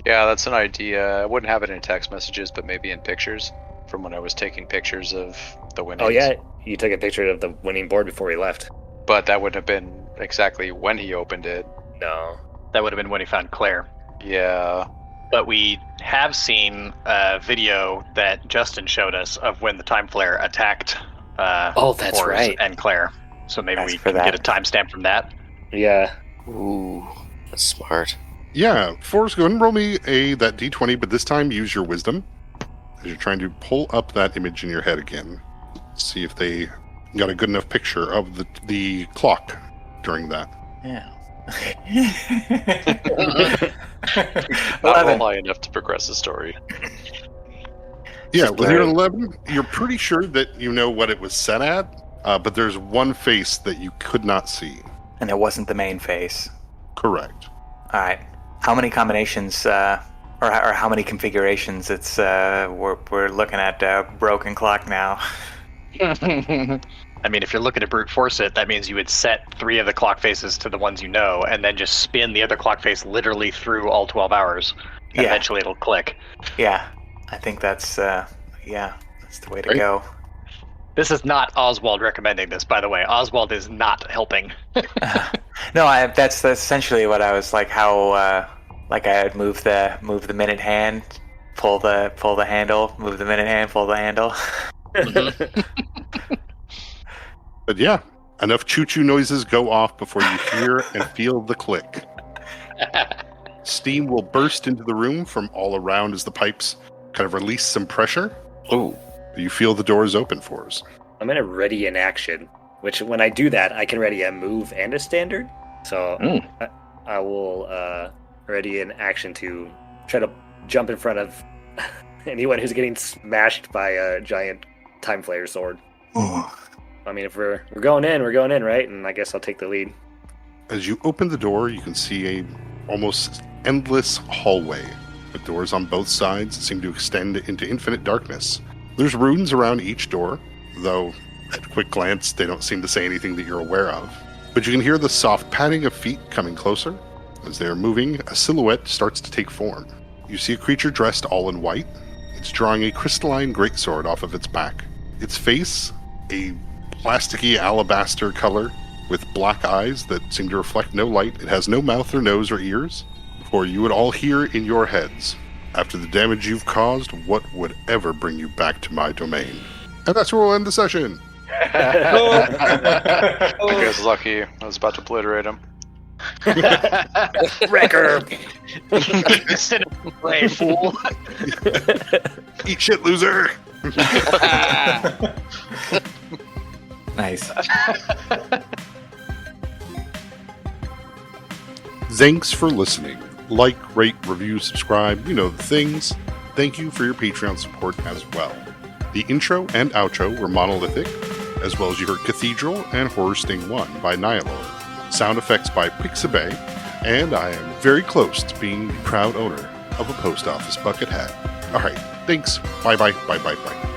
Yeah, that's an idea. I wouldn't have it in text messages, but maybe in pictures from when I was taking pictures of the winnings. Oh yeah, you took a picture of the winning board before he left. But that wouldn't have been exactly when he opened it. No. That would have been when he found Claire. Yeah. But we have seen a video that Justin showed us of when the Time Flare attacked that's Forrest right. and Claire. So maybe That's we for can that. get a timestamp from that. Yeah. Ooh, that's smart. Yeah, Forrest, go ahead and roll me that d20, but this time use your wisdom as you're trying to pull up that image in your head again. See if they got a good enough picture of the clock during that. Yeah. Not roll high enough to progress the story. Yeah, with your 11, you're pretty sure that you know what it was set at, but there's one face that you could not see. And it wasn't the main face. Correct. All right. How many combinations, or how many configurations? It's we're looking at broken clock now. I mean, if you're looking to brute force it, that means you would set 3 of the clock faces to the ones you know, and then just spin the other clock face literally through all 12 hours. Yeah. Eventually it'll click. Yeah, I think that's that's the way to Right. go. This is not Oswald recommending this, by the way. Oswald is not helping. No, that's essentially what I was like. How I would move the minute hand, pull the handle, move the minute hand, pull the handle. But yeah, enough choo-choo noises go off before you hear and feel the click. Steam will burst into the room from all around as the pipes kind of release some pressure. Ooh. You feel the doors open for us. I'm gonna ready an action, which when I do that, I can ready a move and a standard. So I will ready an action to try to jump in front of anyone who's getting smashed by a giant time flare sword. I mean, if we're going in, right? And I guess I'll take the lead. As you open the door, you can see a almost endless hallway with doors on both sides that seem to extend into infinite darkness. There's runes around each door, though at a quick glance, they don't seem to say anything that you're aware of. But you can hear the soft padding of feet coming closer. As they're moving, a silhouette starts to take form. You see a creature dressed all in white. It's drawing a crystalline greatsword off of its back. Its face, a plasticky alabaster color with black eyes that seem to reflect no light. It has no mouth or nose or ears. For you would all hear in your heads, after the damage you've caused, what would ever bring you back to my domain? And that's where we'll end the session. I guess lucky. I was about to obliterate him. Wrecker. Sit and play, fool. Eat shit, loser. Nice. Thanks for listening. Like, rate, review, subscribe, you know the things. Thank you for your Patreon support as well. The intro and outro were monolithic, as well as you heard Cathedral and Horror Sting 1 by Nihilor. Sound effects by Pixabay, and I am very close to being the proud owner of a post office bucket hat. Alright, thanks. Bye bye, bye bye, bye.